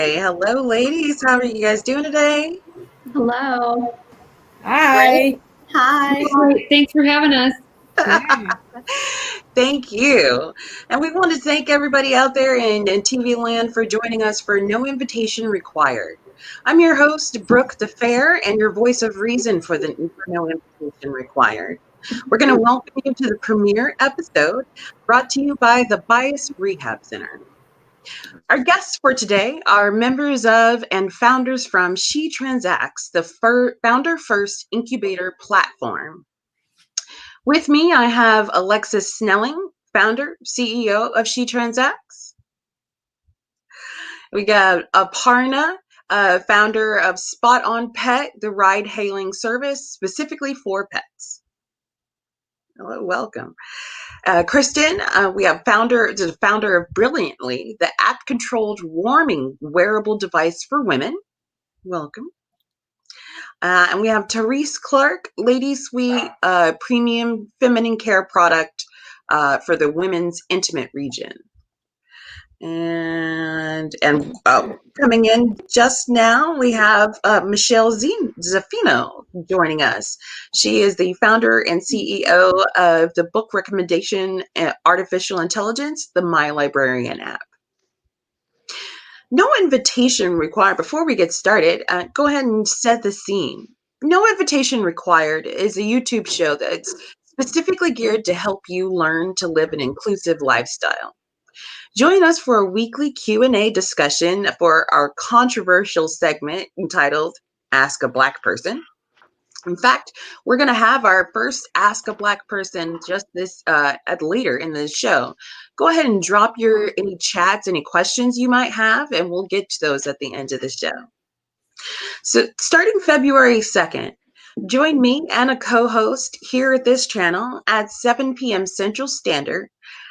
Hey, hello, ladies. How are you guys doing today? Hello. Hi. Hi. Great. Thanks for having us. Yeah. Thank you. And we want to thank everybody out there in TV land for joining us for No Invitation Required. I'm your host, Brooke the Fair, and your voice of reason for No Invitation Required. We're going to welcome you to the premiere episode brought to you by the Bias Rehab Center. Our guests for today are members of and founders from She Transacts, the founder first incubator platform. With me, I have Alexis Snelling, founder, CEO of She Transacts. We got Aparna, founder of Spot On Pet, the ride-hailing service specifically for pets. Hello, welcome. Kristen, we have the founder of Brilliantly, the app-controlled warming wearable device for women. Welcome. And we have Therese Clark, Lady Sweet, premium feminine care product for the women's intimate region. And coming in just now, we have Michelle Zaffino joining us. She is the founder and CEO of the book recommendation Artificial Intelligence, the My Librarian app. No invitation required. Before we get started, go ahead and set the scene. No Invitation Required is a YouTube show that's specifically geared to help you learn to live an inclusive lifestyle. Join us for a weekly Q&A discussion for our controversial segment entitled Ask a Black Person. In fact, we're going to have our first Ask a Black Person just later in the show. Go ahead and drop any chats, any questions you might have, and we'll get to those at the end of the show. So starting February 2nd, join me and a co-host here at this channel at 7 p.m. Central Standard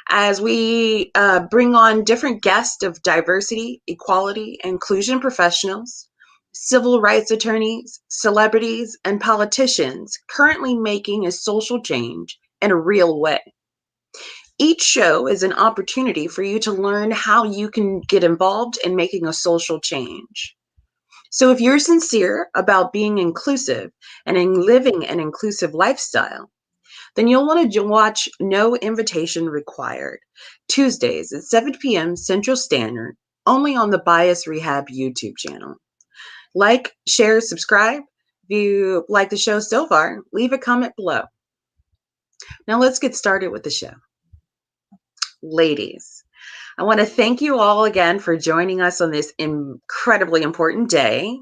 as we bring on different guests of diversity, equality, inclusion professionals, civil rights attorneys, celebrities, and politicians currently making a social change in a real way. Each show is an opportunity for you to learn how you can get involved in making a social change. So if you're sincere about being inclusive and in living an inclusive lifestyle, then you'll want to watch No Invitation Required, Tuesdays at 7 p.m. Central Standard, only on the Bias Rehab YouTube channel. Like, share, subscribe. If you like the show so far, leave a comment below. Now let's get started with the show. Ladies, I want to thank you all again for joining us on this incredibly important day.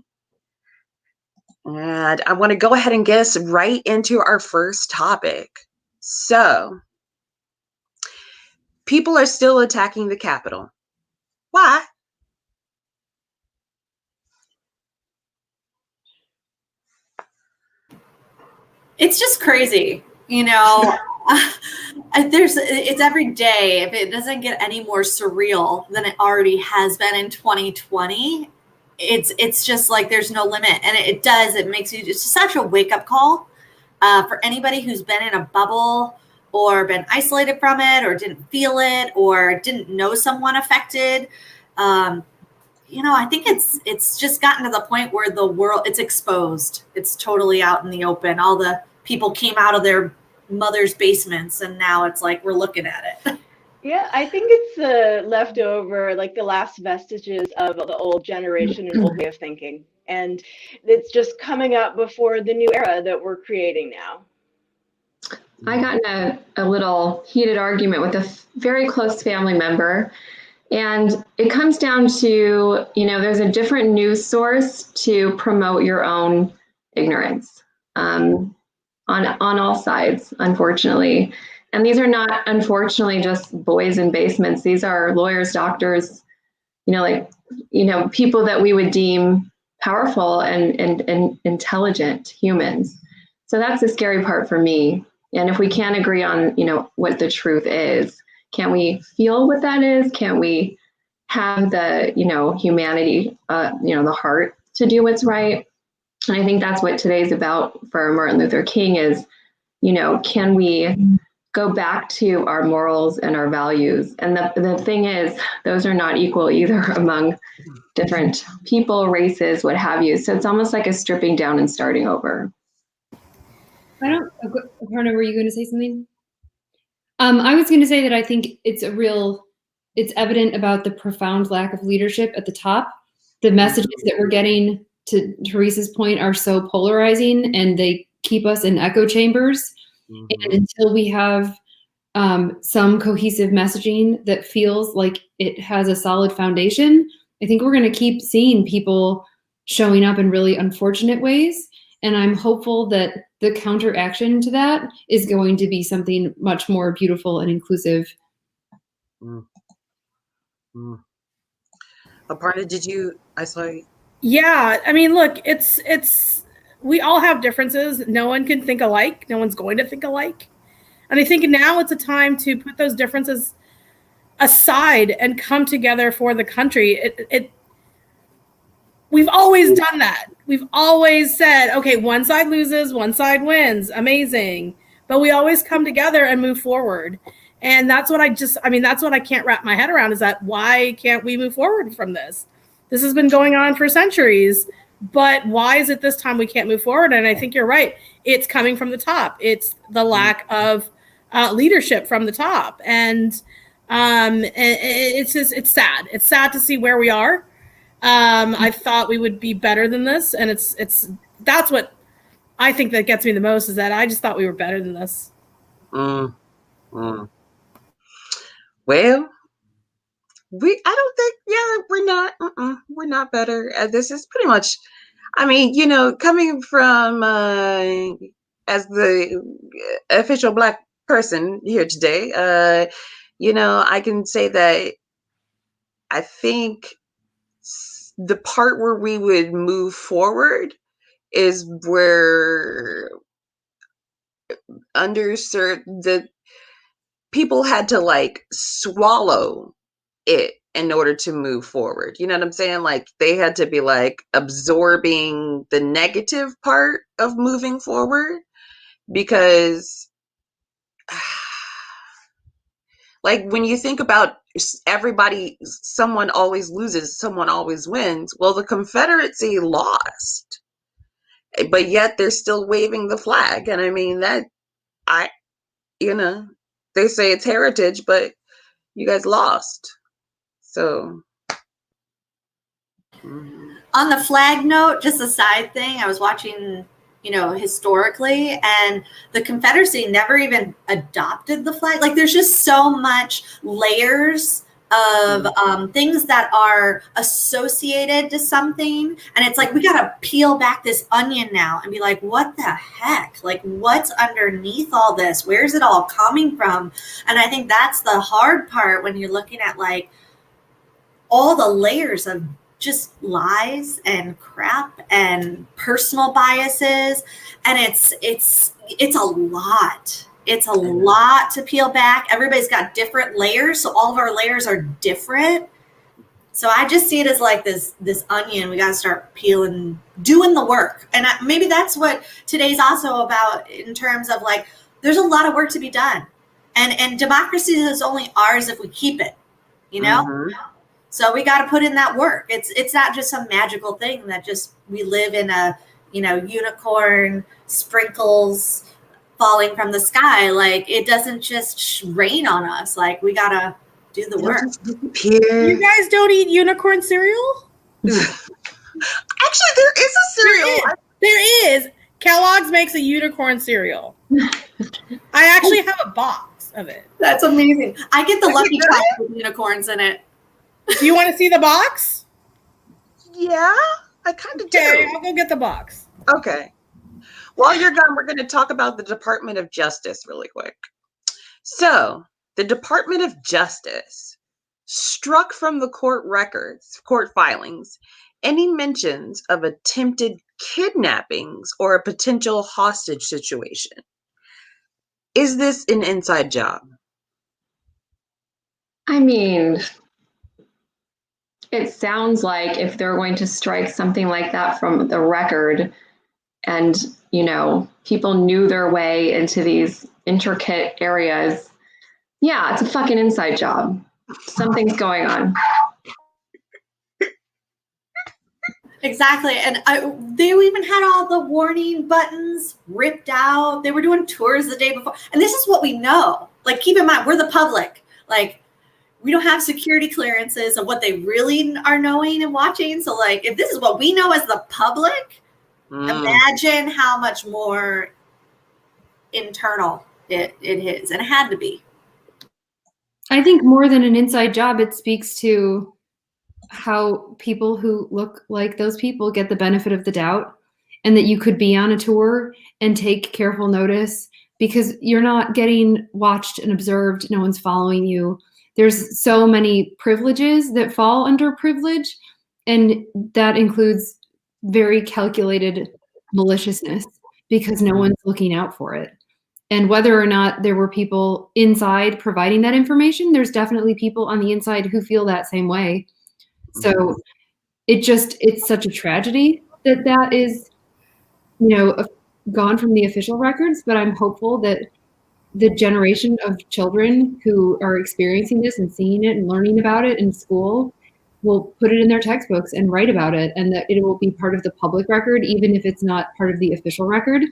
And I want to go ahead and get us right into our first topic. So, people are still attacking the Capitol. Why? It's just crazy, it's every day. If it doesn't get any more surreal than it already has been in 2020, it's just like there's no limit. And it makes you just such a wake-up call for anybody who's been in a bubble or been isolated from it or didn't feel it or didn't know someone affected. I think it's just gotten to the point where the world, it's exposed. It's totally out in the open. All the people came out of their mother's basements and now it's like we're looking at it. Yeah, I think it's the leftover, like the last vestiges of the old generation and old way of thinking. And it's just coming up before the new era that we're creating now. I got in a little heated argument with a very close family member. And it comes down to, there's a different news source to promote your own ignorance on all sides, unfortunately. And these are not, unfortunately, just boys in basements. These are lawyers, doctors, people that we would deem powerful and intelligent humans. So that's the scary part for me. And if we can't agree on, what the truth is, can we feel what that is? Can we have the, humanity, the heart to do what's right? And I think that's what today's about for Martin Luther King is, can we go back to our morals and our values. And the thing is, those are not equal either among different people, races, what have you. So it's almost like a stripping down and starting over. Aparna, were you going to say something? I was going to say that I think it's evident about the profound lack of leadership at the top. The messages that we're getting, to Teresa's point, are so polarizing, and they keep us in echo chambers. And until we have some cohesive messaging that feels like it has a solid foundation, I think we're going to keep seeing people showing up in really unfortunate ways. And I'm hopeful that the counteraction to that is going to be something much more beautiful and inclusive. Aparna, I saw you. Yeah, I mean, look, it's we all have differences. No one can think alike. No one's going to think alike. And I think now it's a time to put those differences aside and come together for the country. We've always done that. We've always said, okay, one side loses, one side wins. Amazing. But we always come together and move forward. And that's what that's what I can't wrap my head around, is that why can't we move forward from this? This has been going on for centuries, but why is it this time we can't move forward? And I think you're right. It's coming from the top. It's the lack of leadership from the top. And it's sad. It's sad to see where we are. I thought we would be better than this. And that's what I think that gets me the most, is that I just thought we were better than this. Well, we're not better. This is pretty much, I mean, coming from, as the official Black person here today, I can say that I think the part where we would move forward is where the people had to like swallow it in order to move forward. You know what I'm saying? Like they had to be like absorbing the negative part of moving forward, because like when you think about someone always loses, someone always wins. Well, the Confederacy lost, but yet they're still waving the flag. And I mean, they say it's heritage, but you guys lost. So on the flag note, just a side thing, I was watching, historically, and the Confederacy never even adopted the flag. Like there's just so much layers of things that are associated to something, and it's like we got to peel back this onion now and be like, what the heck, like what's underneath all this, where's it all coming from? And I think that's the hard part when you're looking at like all the layers of just lies and crap and personal biases, and it's a lot. It's a lot to peel back. Everybody's got different layers, so all of our layers are different. So I just see it as like this onion. We got to start peeling, doing the work. And maybe that's what today's also about, in terms of like, there's a lot of work to be done. And democracy is only ours if we keep it, So we got to put in that work. It's not just some magical thing that just we live in a, unicorn sprinkles falling from the sky. Like it doesn't just rain on us. Like we got to do the work. You guys don't eat unicorn cereal? Actually, there is a cereal. There is. Kellogg's makes a unicorn cereal. I actually have a box of it. That's amazing. I get the Lucky Charms with unicorns in it. Do you want to see the box? Yeah, I kind of do. Okay, I'll go get the box. Okay. While you're gone, we're going to talk about the Department of Justice really quick. So, the Department of Justice struck from the court filings, any mentions of attempted kidnappings or a potential hostage situation. Is this an inside job? I mean, it sounds like if they're going to strike something like that from the record, and, people knew their way into these intricate areas. Yeah, it's a fucking inside job. Something's going on. Exactly. And they even had all the warning buttons ripped out. They were doing tours the day before. And this is what we know. Like, keep in mind, we're the public. Like, we don't have security clearances of what they really are knowing and watching. So, like, if this is what we know as the public, imagine how much more internal it is. And it had to be. I think more than an inside job, it speaks to how people who look like those people get the benefit of the doubt, and that you could be on a tour and take careful notice because you're not getting watched and observed. No one's following you. There's so many privileges that fall under privilege, and that includes very calculated maliciousness because no one's looking out for it. And whether or not there were people inside providing that information, there's definitely people on the inside who feel that same way. So it's such a tragedy that is, gone from the official records, but I'm hopeful that the generation of children who are experiencing this and seeing it and learning about it in school will put it in their textbooks and write about it, and that it will be part of the public record, even if it's not part of the official record.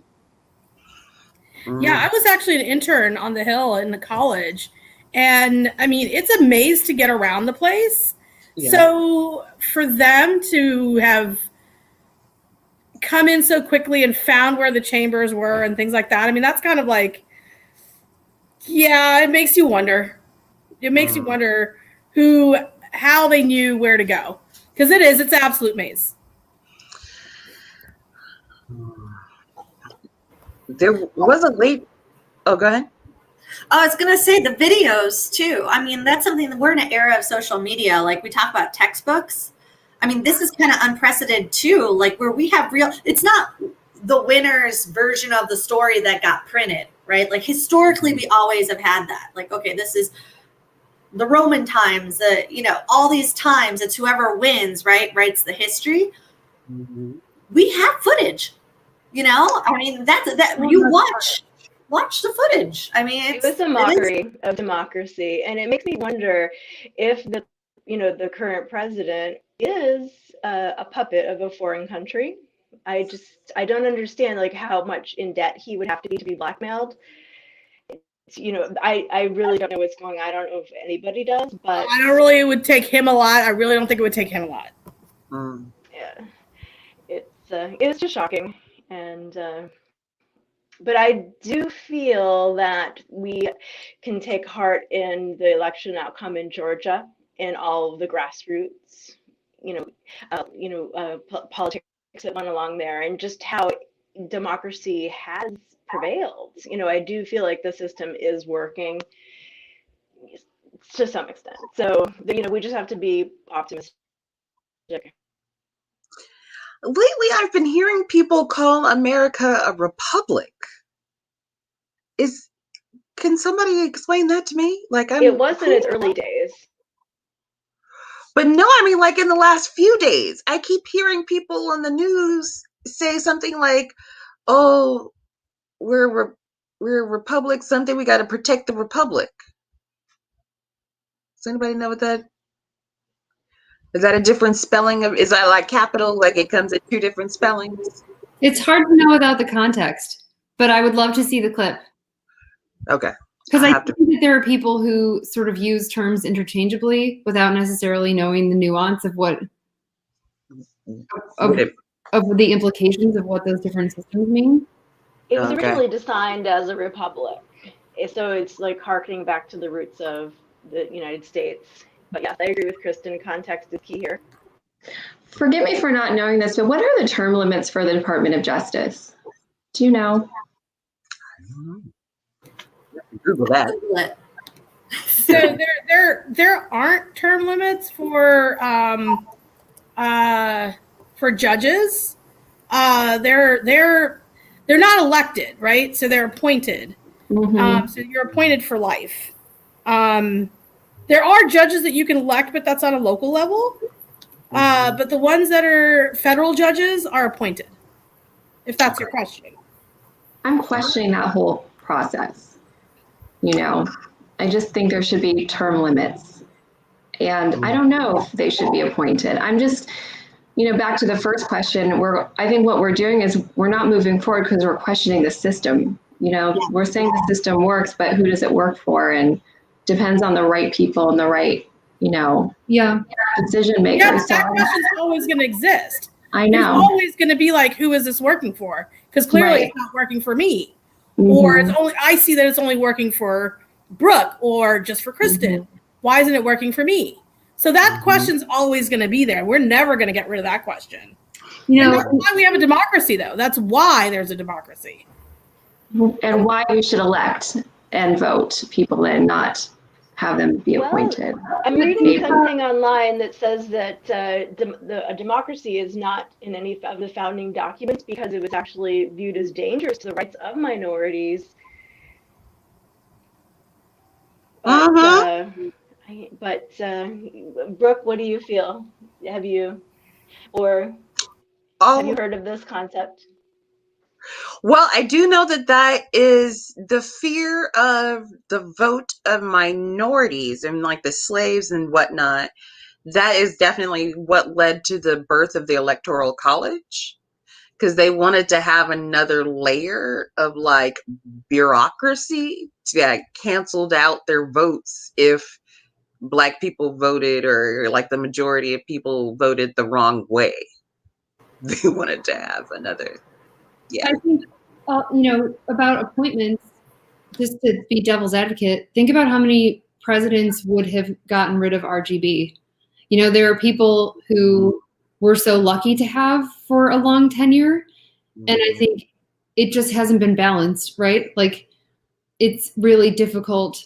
Yeah, I was actually an intern on the Hill in the college, and I mean, it's a maze to get around the place. Yeah. So for them to have come in so quickly and found where the chambers were and things like that, I mean, that's kind of like, yeah, it makes you wonder. It makes you wonder how they knew where to go, because it's an absolute maze. There was a late. Oh, go ahead. I was going to say the videos too. I mean, that's something that we're in an era of social media. Like, we talk about textbooks. I mean, this is kind of unprecedented too. Like, where we have it's not the winner's version of the story that got printed, right? Like, historically, we always have had that. Like, okay, this is the Roman times, all these times, it's whoever wins, right? Writes the history. Mm-hmm. We have footage, I mean, that you watch the footage. I mean, it was a mockery of democracy, and it makes me wonder if the current president is a puppet of a foreign country. I don't understand, like, how much in debt he would have to be blackmailed. I really don't know what's going on. I don't know if anybody does, but it would take him a lot. I really don't think it would take him a lot. Yeah, it's just shocking. And but I do feel that we can take heart in the election outcome in Georgia and all of the grassroots, politics that went along there, and just how democracy has prevailed. I do feel like the system is working to some extent. So, we just have to be optimistic. Lately, I've been hearing people call America a republic. Can somebody explain that to me? Like, it was in its early days. But no, I mean, like, in the last few days, I keep hearing people on the news say something like, "Oh, we're a republic. Something, we got to protect the republic." Does anybody know what that? Is that a different spelling of? Is that like capital? Like, it comes in two different spellings? It's hard to know without the context, but I would love to see the clip. Okay. Because I think that there are people who sort of use terms interchangeably without necessarily knowing the nuance of of the implications of what those different systems mean. It was originally designed as a republic, so it's like harkening back to the roots of the United States. But yes, I agree with Kristen. Context is key here. Forgive me for not knowing this, but what are the term limits for the Department of Justice? Do you know? Google that. So there aren't term limits for judges. They're not elected, right? So they're appointed. Mm-hmm. So you're appointed for life. There are judges that you can elect, but that's on a local level. But the ones that are federal judges are appointed. if that's your question. I'm questioning that whole process. I just think there should be term limits. And I don't know if they should be appointed. I'm just, back to the first question, I think what we're doing is we're not moving forward because we're questioning the system. We're saying the system works, but who does it work for? And depends on the right people and the right, decision makers. Yeah, but that question's always going to exist. I know. There's always going to be like, who is this working for? Because clearly it's not working for me. Mm-hmm. Or I see that it's only working for Brooke or just for Kristen. Mm-hmm. Why isn't it working for me? So that question's always going to be there. We're never going to get rid of that question. And that's why we have a democracy, though. That's why there's a democracy. And why we should elect and vote people in, not have them be appointed. I'm reading something online that says that a democracy is not in any of the founding documents because it was actually viewed as dangerous to the rights of minorities. But, Brooke, what do you feel? Have you heard of this concept? Well, I do know that is the fear of the vote of minorities and like the slaves and whatnot. That is definitely what led to the birth of the Electoral College, because they wanted to have another layer of like bureaucracy that canceled out their votes if Black people voted, or like the majority of people voted the wrong way. They wanted to have another. Yeah. I think, about appointments, just to be devil's advocate, think about how many presidents would have gotten rid of RGB. There are people who we're so lucky to have for a long tenure. And I think it just hasn't been balanced, right? Like, it's really difficult.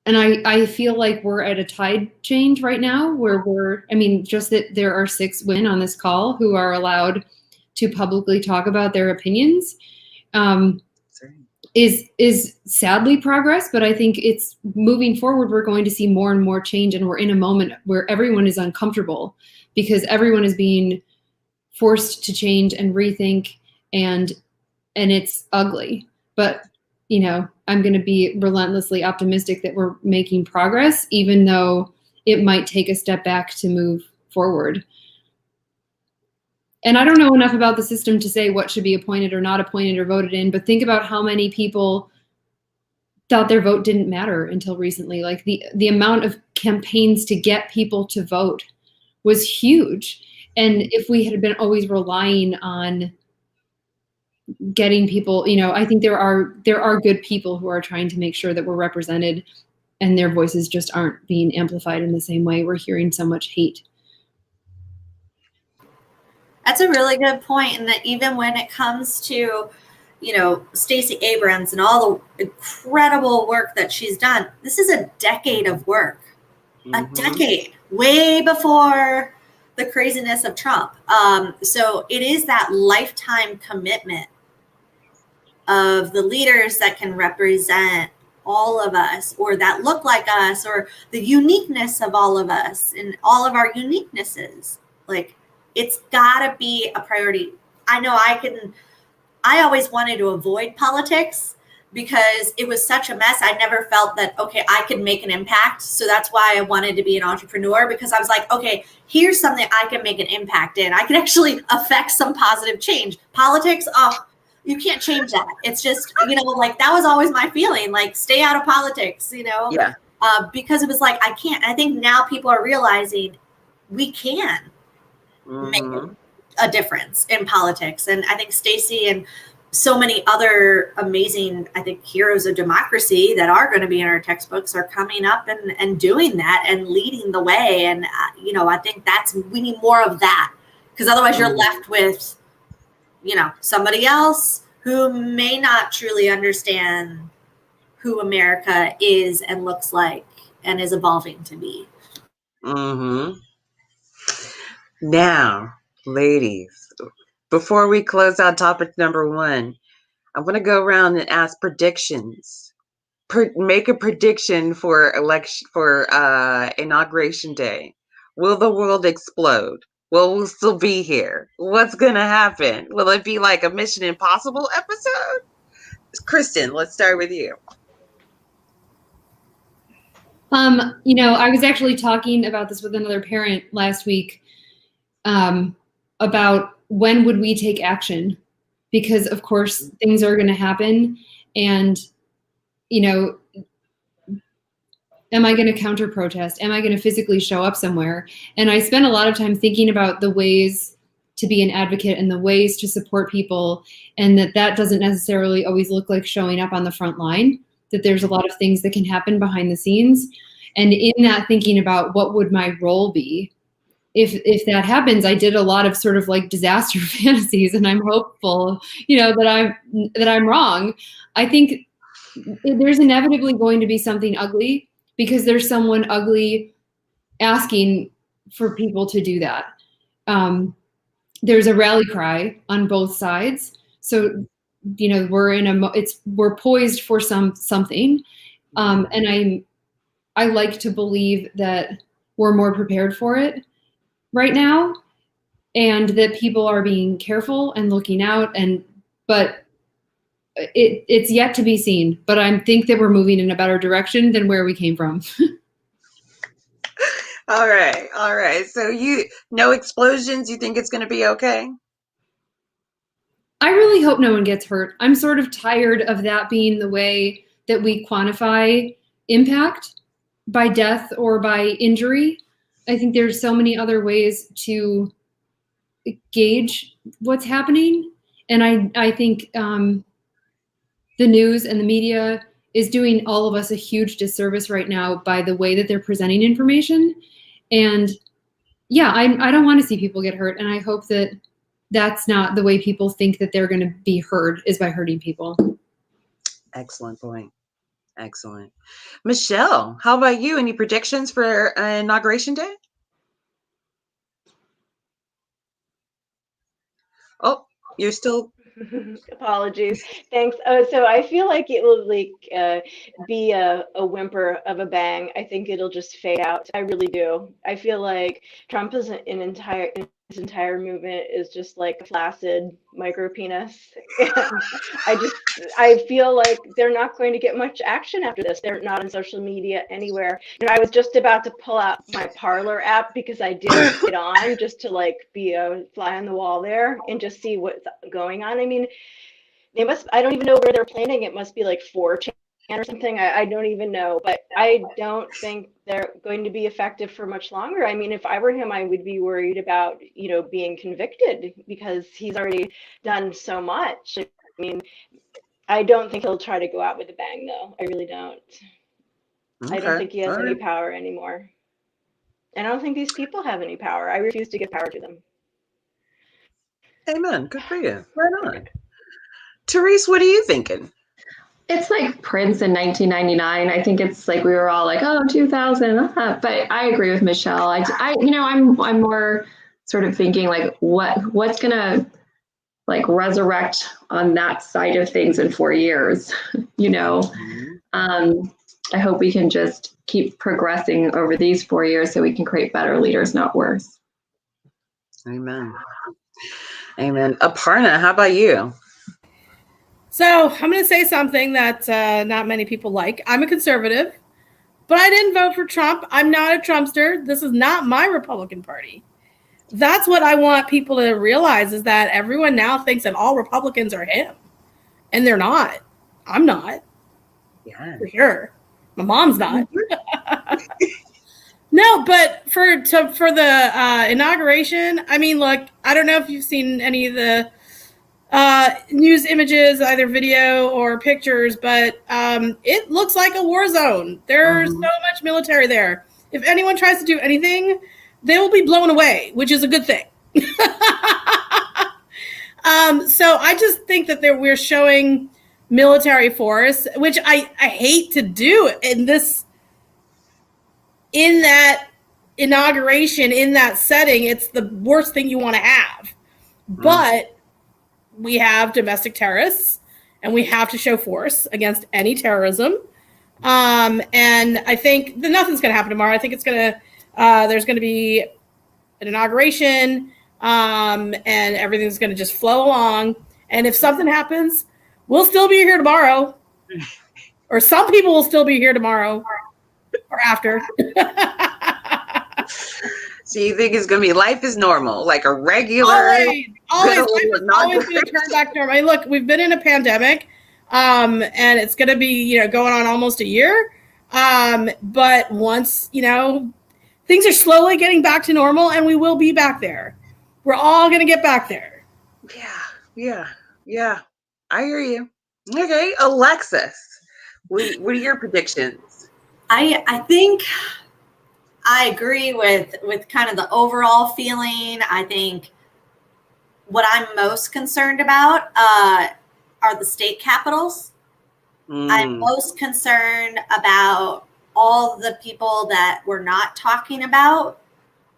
And I feel like we're at a tide change right now where just that there are 6 women on this call who are allowed to publicly talk about their opinions is sadly progress. But I think it's moving forward. We're going to see more and more change. And we're in a moment where everyone is uncomfortable because everyone is being forced to change and rethink, and it's ugly. But I'm going to be relentlessly optimistic that we're making progress, even though it might take a step back to move forward. And I don't know enough about the system to say what should be appointed or not appointed or voted in, but think about how many people thought their vote didn't matter until recently. Like the amount of campaigns to get people to vote was huge. And if we had been always relying on getting people, I think there are good people who are trying to make sure that we're represented, and their voices just aren't being amplified in the same way. We're hearing so much hate. That's a really good point. And that even when it comes to, Stacey Abrams and all the incredible work that she's done, this is a decade of work, a decade, way before the craziness of Trump. So it is that lifetime commitment of the leaders that can represent all of us, or that look like us, or the uniqueness of all of us and all of our uniquenesses. Like, it's gotta be a priority. I know I always wanted to avoid politics because it was such a mess. I never felt that, okay, I could make an impact. So that's why I wanted to be an entrepreneur, because I was like, okay, here's something I can make an impact in. I can actually affect some positive change. Politics, you can't change that. It's just, like, that was always my feeling, like, stay out of politics, Yeah. Because it was like, I can't. I think now people are realizing we can make a difference in politics. And I think Stacey and so many other amazing, I think, heroes of democracy that are going to be in our textbooks are coming up and doing that and leading the way. And, I think we need more of that, because otherwise you're left with, somebody else who may not truly understand who America is and looks like and is evolving to be. Now, ladies, before we close out topic number 1, I'm going to go around and ask predictions. Make a prediction for inauguration day. Will the world explode? Will we still be here? What's going to happen? Will it be like a Mission Impossible episode? Kristen, let's start with you. I was actually talking about this with another parent last week, about when would we take action? Because of course things are going to happen, and am I going to counter protest? Am I going to physically show up somewhere? And I spent a lot of time thinking about the ways to be an advocate and the ways to support people, and that doesn't necessarily always look like showing up on the front line, that there's a lot of things that can happen behind the scenes. And in that, thinking about what would my role be if that happens. I did a lot of sort of like disaster fantasies, and I'm hopeful, that I'm wrong. I think there's inevitably going to be something ugly, because there's someone ugly asking for people to do that. There's a rally cry on both sides, so we're poised for something, and I like to believe that we're more prepared for it right now, and that people are being careful and looking out, but it's yet to be seen. But I think that we're moving in a better direction than where we came from. All right. So no explosions. You think it's going to be okay? I really hope no one gets hurt. I'm sort of tired of that being the way that we quantify impact, by death or by injury. I think there's so many other ways to gauge what's happening. And I think the news and the media is doing all of us a huge disservice right now by the way that they're presenting information. And yeah, I don't want to see people get hurt. And I hope that that's not the way people think that they're going to be heard, is by hurting people. Excellent point. Excellent. Michelle, how about you? Any predictions for Inauguration Day? Oh, you're still... Apologies. Thanks. So I feel like it will be a whimper of a bang. I think it'll just fade out. I really do. I feel like Trump is his entire movement is just like a flaccid micro penis. I feel like they're not going to get much action after this. They're not on social media anywhere. I was just about to pull out my Parler app because I didn't get on, just to like be a fly on the wall there and just see what's going on. I mean, I don't even know where they're planning. It must be like 4chan or something. I don't even know, but I don't think they're going to be effective for much longer. I mean, if I were him, I would be worried about, being convicted, because he's already done so much. I mean, I don't think he'll try to go out with a bang, though. I really don't. Okay. I don't think he has any power anymore. And I don't think these people have any power. I refuse to give power to them. Amen. Good for you. Right on. Therese, what are you thinking? It's like Prince in 1999. I think it's like we were all like, oh, 2000. But I agree with Michelle. I'm more sort of thinking like what's gonna like resurrect on that side of things in 4 years. I hope we can just keep progressing over these 4 years so we can create better leaders, not worse. Amen. Aparna, how about you? So I'm going to say something that not many people like. I'm a conservative, but I didn't vote for Trump. I'm not a Trumpster. This is not my Republican Party. That's what I want people to realize, is that everyone now thinks that all Republicans are him, and they're not. I'm not. Yeah, for sure. My mom's not. No, but for the inauguration, I mean, look, I don't know if you've seen any of the news images, either video or pictures, but it looks like a war zone. There's so much military there. If anyone tries to do anything, they will be blown away, which is a good thing. So I just think that we're showing military force, which I hate to do in that inauguration, in that setting. It's the worst thing you want to have. But we have domestic terrorists, and we have to show force against any terrorism. And I think that nothing's going to happen tomorrow. I think it's going to, there's going to be an inauguration, and everything's going to just flow along. And if something happens, we'll still be here tomorrow, or some people will still be here tomorrow or after. So you think it's going to be life is normal, like a regular, always good old life is always going to turn back to normal. I mean, look, we've been in a pandemic, and it's going to be, going on almost a year. But once, things are slowly getting back to normal, and we will be back there. We're all going to get back there. Yeah. I hear you. Okay, Alexis, what are your predictions? I think I agree with kind of the overall feeling. I think what I'm most concerned about are the state capitals. I'm most concerned about all the people that we're not talking about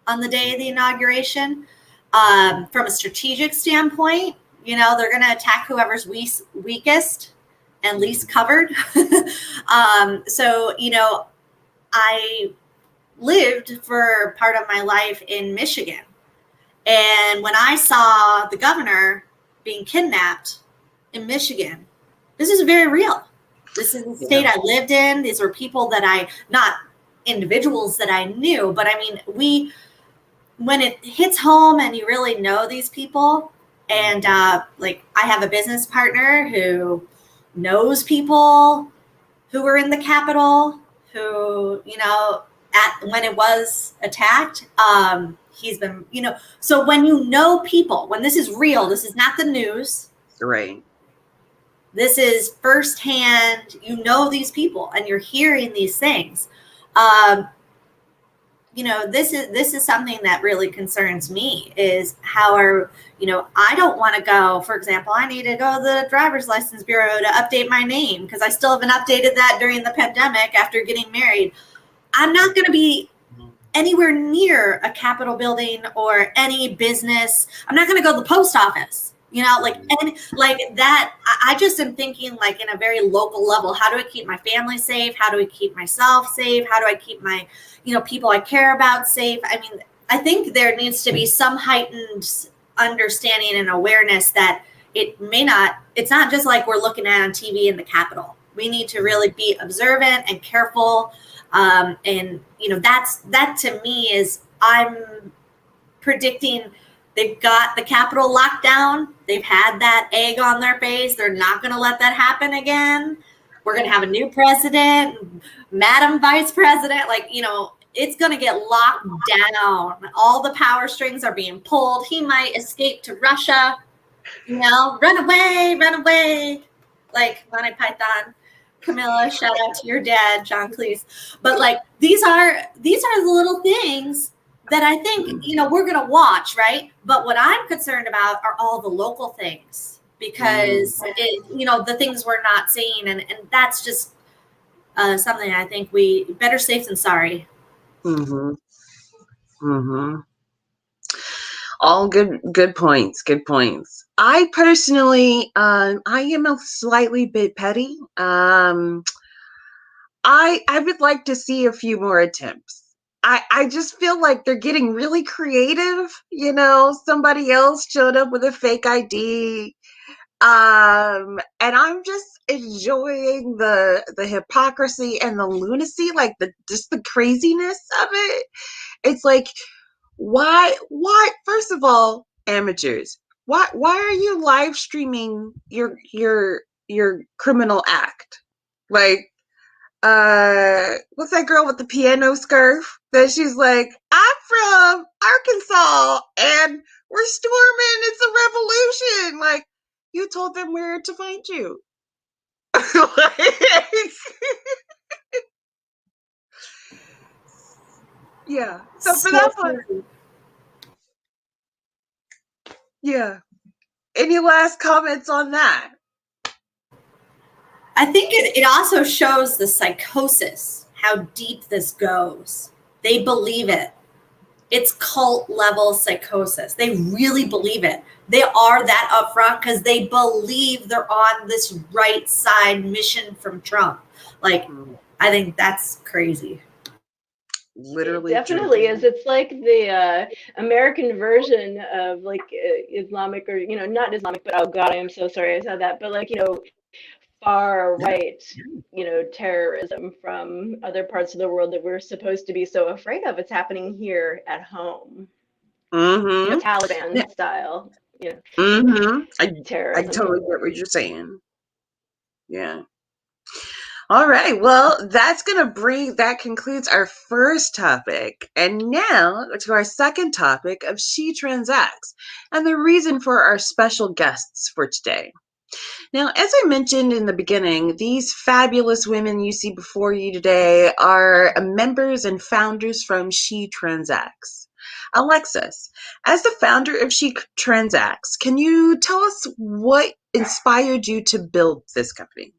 on the day of the inauguration. From a strategic standpoint, they're going to attack whoever's weakest and least covered. So, I lived for part of my life in Michigan. And when I saw the governor being kidnapped in Michigan, this is very real. This is the state I lived in. These were people that not individuals that I knew, but I mean, when it hits home and you really know these people, and like I have a business partner who knows people who were in the Capitol, who, when it was attacked, he's been, so when you know people, when this is real, this is not the news. Right. This is firsthand, these people and you're hearing these things. This is something that really concerns me, is how I don't want to go, for example, I need to go to the driver's license bureau to update my name because I still haven't updated that during the pandemic after getting married. I'm not going to be anywhere near a Capitol building or any business. I'm not going to go to the post office, like that. I just am thinking like in a very local level, how do I keep my family safe? How do I keep myself safe? How do I keep my, people I care about safe? I mean, I think there needs to be some heightened understanding and awareness that it's not just like we're looking at on TV in the Capitol. We need to really be observant and careful. And that to me is, I'm predicting they've got the Capitol locked down. They've had that egg on their face. They're not going to let that happen again. We're going to have a new president, Madam Vice President. It's going to get locked down. All the power strings are being pulled. He might escape to Russia, run away, like Monty Python. Camilla, shout out to your dad, John Cleese. But these are the little things that I think, we're going to watch, right? But what I'm concerned about are all the local things, because the things we're not seeing. And that's just something I think we better safe than sorry. All good points. Good points. I personally, I am a slightly bit petty. I would like to see a few more attempts. I just feel like they're getting really creative. Somebody else showed up with a fake ID. And I'm just enjoying the hypocrisy and the lunacy, like just the craziness of it. It's like, why first of all, amateurs, why are you live streaming your criminal act? Like, what's that girl with the piano scarf that she's like, I'm from Arkansas and we're storming, it's a revolution. Like, you told them where to find you. Yeah. So for that one, yeah. Any last comments on that? I think it also shows the psychosis, how deep this goes. They believe it. It's cult level psychosis. They really believe it. They are that upfront because they believe they're on this right side mission from Trump. I think that's crazy. It literally definitely drinking. is. It's like the American version of like Islamic, or not Islamic, but oh God, I am so sorry I said that. But like far right, terrorism from other parts of the world that we're supposed to be so afraid of. It's happening here at home. Mm-hmm. Taliban style, Mm-hmm. I terrorism. totally get what you're saying. Yeah. All right. Well, that concludes our first topic. And now to our second topic of She Transacts and the reason for our special guests for today. Now, as I mentioned in the beginning, these fabulous women you see before you today are members and founders from She Transacts. Alexis, as the founder of She Transacts, can you tell us what inspired you to build this company?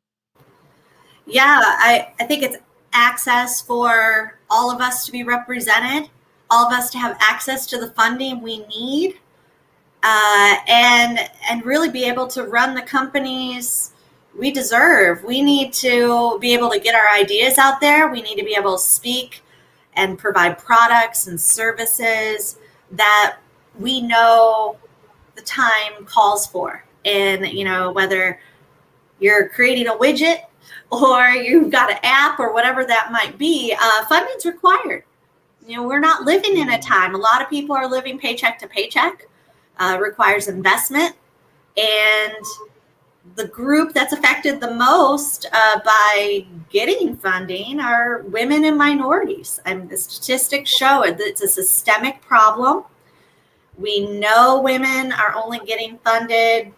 Yeah, I think it's access for all of us to be represented, all of us to have access to the funding we need, and really be able to run the companies we deserve. We need to be able to get our ideas out there. We need to be able to speak and provide products and services that we know the time calls for. And, whether you're creating a widget or you've got an app or whatever that might be, funding's required. We're not living in a time. A lot of people are living paycheck to paycheck. Requires investment. And the group that's affected the most by getting funding are women and minorities. And the statistics show it. It's a systemic problem. We know women are only getting funded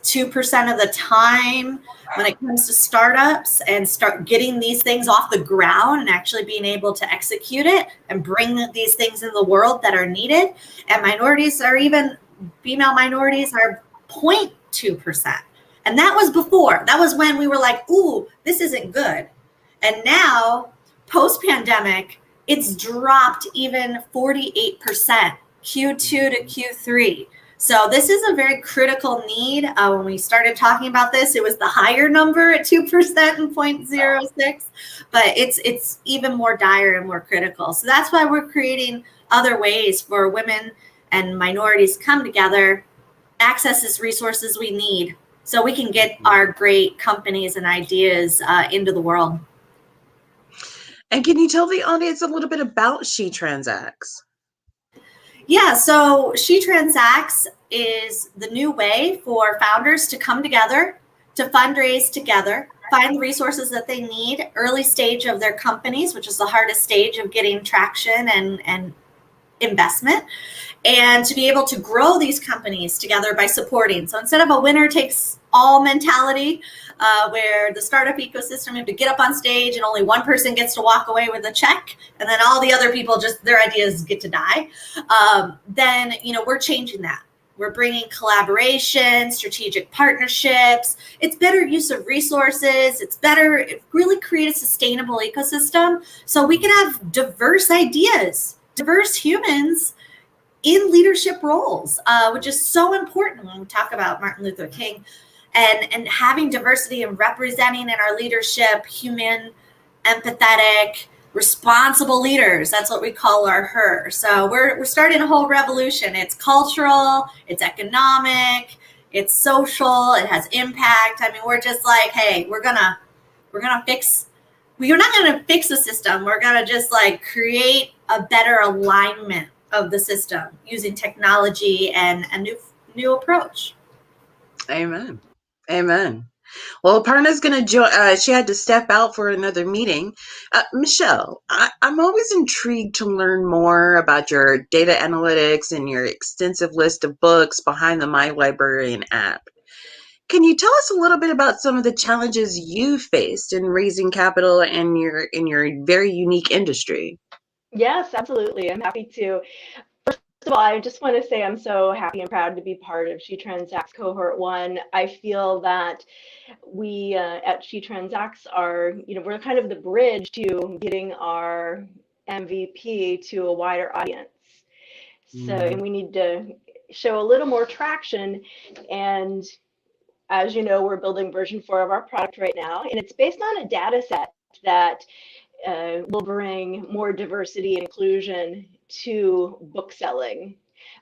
2% of the time when it comes to startups, and start getting these things off the ground and actually being able to execute it and bring these things in the world that are needed. And minorities, are even female minorities, are 0.2%. And that was before. That was when we were like, ooh, this isn't good. And now, post-pandemic, it's dropped even 48%, Q2 to Q3. So this is a very critical need. When we started talking about this, it was the higher number at 2% and 0.06, but it's even more dire and more critical. So that's why we're creating other ways for women and minorities to come together, access these resources we need, so we can get our great companies and ideas into the world. And can you tell the audience a little bit about She Transacts? Yeah, so She Transacts is the new way for founders to come together, to fundraise together, find the resources that they need, early stage of their companies, which is the hardest stage of getting traction and investment, and to be able to grow these companies together by supporting. So instead of a winner takes all mentality, where the startup ecosystem, you have to get up on stage and only one person gets to walk away with a check, and then all the other people, just their ideas get to die, then we're changing that. We're bringing collaboration, strategic partnerships. It's better use of resources. It really create a sustainable ecosystem so we can have diverse ideas, diverse humans in leadership roles, which is so important when we talk about Martin Luther King, and having diversity and representing in our leadership, human, empathetic, responsible leaders. That's what we call her. So we're starting a whole revolution. It's cultural, it's economic, it's social, it has impact. I mean, we're just like, hey, we're not gonna fix the system. We're gonna just like create a better alignment of the system using technology and a new approach. Amen. Amen. Well, Aparna's going to join. She had to step out for another meeting. Michelle, I'm always intrigued to learn more about your data analytics and your extensive list of books behind the My Librarian app. Can you tell us a little bit about some of the challenges you faced in raising capital in your very unique industry? Yes, absolutely. I'm happy to. First of all, I just want to say I'm so happy and proud to be part of She Transacts Cohort 1. I feel that we at She Transacts are, we're kind of the bridge to getting our MVP to a wider audience. So, and we need to show a little more traction. And as you know, we're building version 4 of our product right now, and it's based on a data set that will bring more diversity and inclusion to book selling.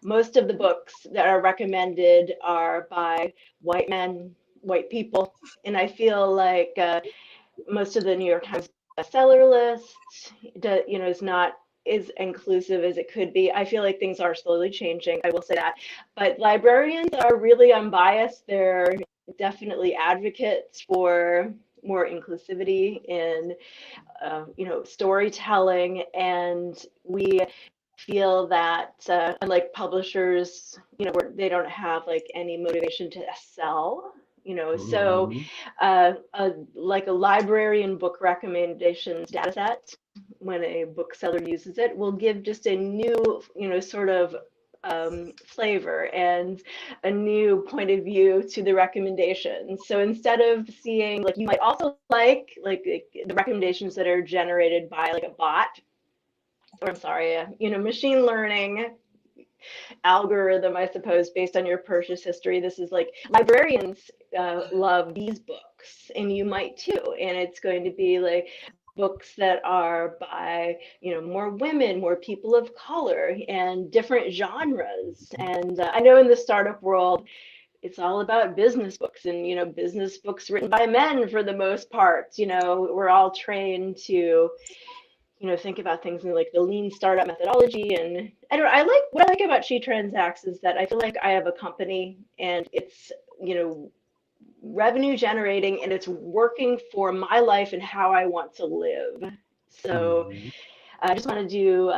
Most of the books that are recommended are by white men, white people, and I feel like most of the New York Times bestseller list, is not as inclusive as it could be. I feel like things are slowly changing. I will say that, but librarians are really unbiased. They're definitely advocates for more inclusivity in storytelling, and we feel that unlike publishers, they don't have like any motivation to sell, so like a librarian book recommendations data set, when a bookseller uses it, will give just a new, sort of flavor and a new point of view to the recommendations. So instead of seeing, like, you might also like the recommendations that are generated by like a bot, or I'm sorry, machine learning algorithm, I suppose, based on your purchase history. This is like, librarians love these books, and you might too. And it's going to be like books that are by, more women, more people of color, and different genres. And I know in the startup world, it's all about business books, and business books written by men for the most part. We're all trained to think about things in like the lean startup methodology. And what I like about She Transacts is that I feel like I have a company, and it's, revenue generating, and it's working for my life and how I want to live. So I just want to do,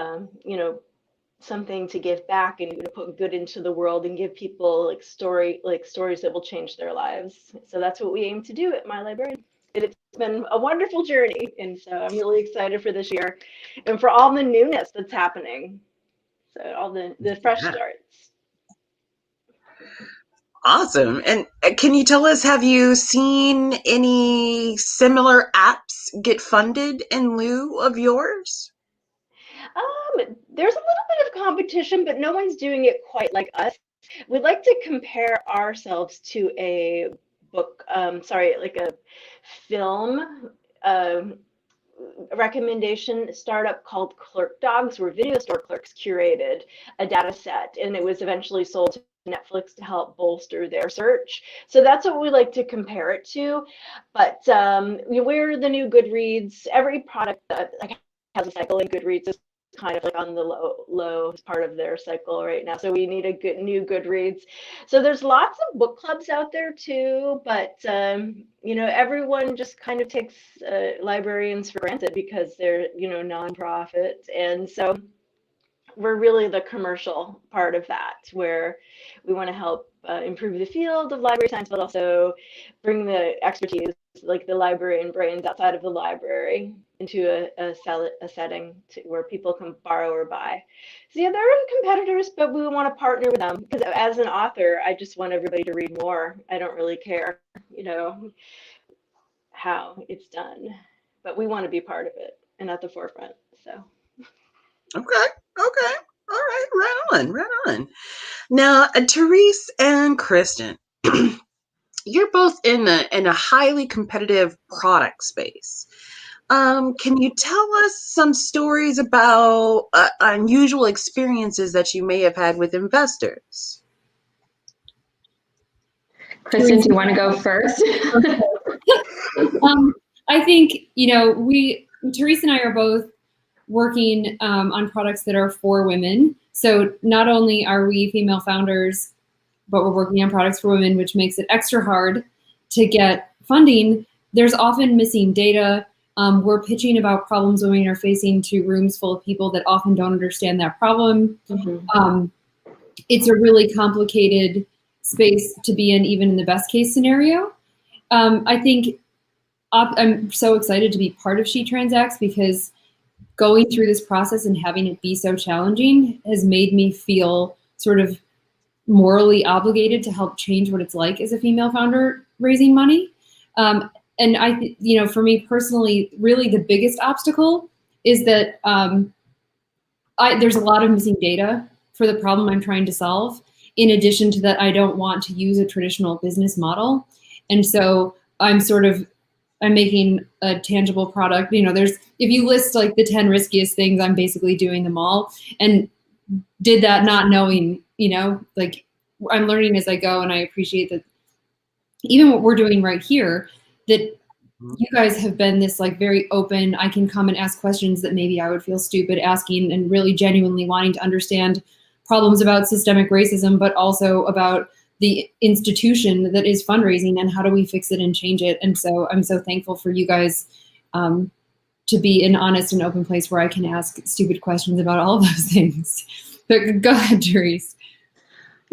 something to give back, and put good into the world, and give people like stories that will change their lives. So that's what we aim to do at My Librarian. And it's been a wonderful journey, and so I'm really excited for this year and for all the newness that's happening. So all the fresh starts. Awesome. And can you tell us, have you seen any similar apps get funded in lieu of yours? There's a little bit of competition, but no one's doing it quite like us. We'd like to compare ourselves to a book, like a film recommendation startup called Clerk Dogs, where Video Store Clerks curated a data set, and it was eventually sold to Netflix to help bolster their search. So that's what we like to compare it to. But we're the new Goodreads. Every product that has a cycle, and Goodreads is kind of like on the low part of their cycle right now. So we need a new Goodreads. So there's lots of book clubs out there too, but everyone just kind of takes librarians for granted because they're nonprofit, and so we're really the commercial part of that, where we want to help improve the field of library science, but also bring the expertise, like the librarian brains outside of the library, into a setting where people can borrow or buy. So yeah, there are competitors, but we want to partner with them, because as an author, I just want everybody to read more. I don't really care, how it's done, but we want to be part of it and at the forefront. So. Okay. All right. Right on. Now, Therese and Kristen, you're both in a highly competitive product space. Can you tell us some stories about unusual experiences that you may have had with investors? Kristen, do you want to go first? I think, Therese and I are both working on products that are for women. So not only are we female founders, but we're working on products for women, which makes it extra hard to get funding. There's often missing data. We're pitching about problems women are facing to rooms full of people that often don't understand that problem. Mm-hmm. It's a really complicated space to be in, even in the best case scenario. I think I'm so excited to be part of She Transacts, because going through this process and having it be so challenging has made me feel sort of morally obligated to help change what it's like as a female founder raising money. And I, for me personally, really the biggest obstacle is that there's a lot of missing data for the problem I'm trying to solve. In addition to that, I don't want to use a traditional business model. And so I'm sort of I'm making a tangible product. If you list like the 10 riskiest things, I'm basically doing them all, and did that not knowing, like I'm learning as I go. And I appreciate that even what we're doing right here, that you guys have been this like very open, I can come and ask questions that maybe I would feel stupid asking, and really genuinely wanting to understand problems about systemic racism, but also about the institution that is fundraising and how do we fix it and change it. And so I'm so thankful for you guys to be an honest and open place where I can ask stupid questions about all of those things. But go ahead, Therese.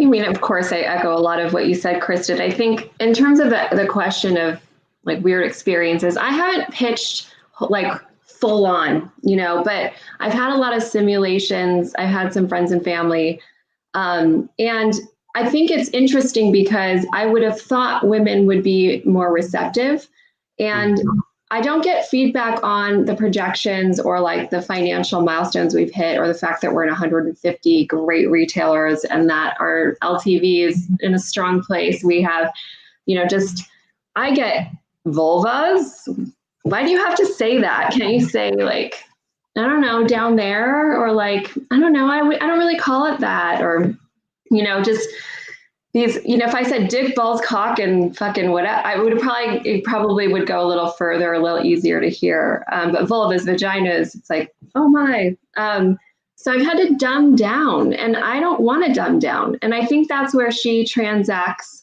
I mean, of course, I echo a lot of what you said, Kristen. I think in terms of the question of like weird experiences, I haven't pitched like full on, but I've had a lot of simulations. I've had some friends and family. And I think it's interesting because I would have thought women would be more receptive. And I don't get feedback on the projections or like the financial milestones we've hit, or the fact that we're in 150 great retailers and that our LTV is in a strong place. We have, I get vulvas. Why do you have to say that? Can't you say like, I don't know, down there, or like, I don't know, I don't really call it that, or, just these, if I said dick, balls, cock, and fucking whatever, it probably would go a little further, a little easier to hear. But vulvas, vaginas, it's like, oh my. So I've had to dumb down, and I don't want to dumb down. And I think that's where she transacts.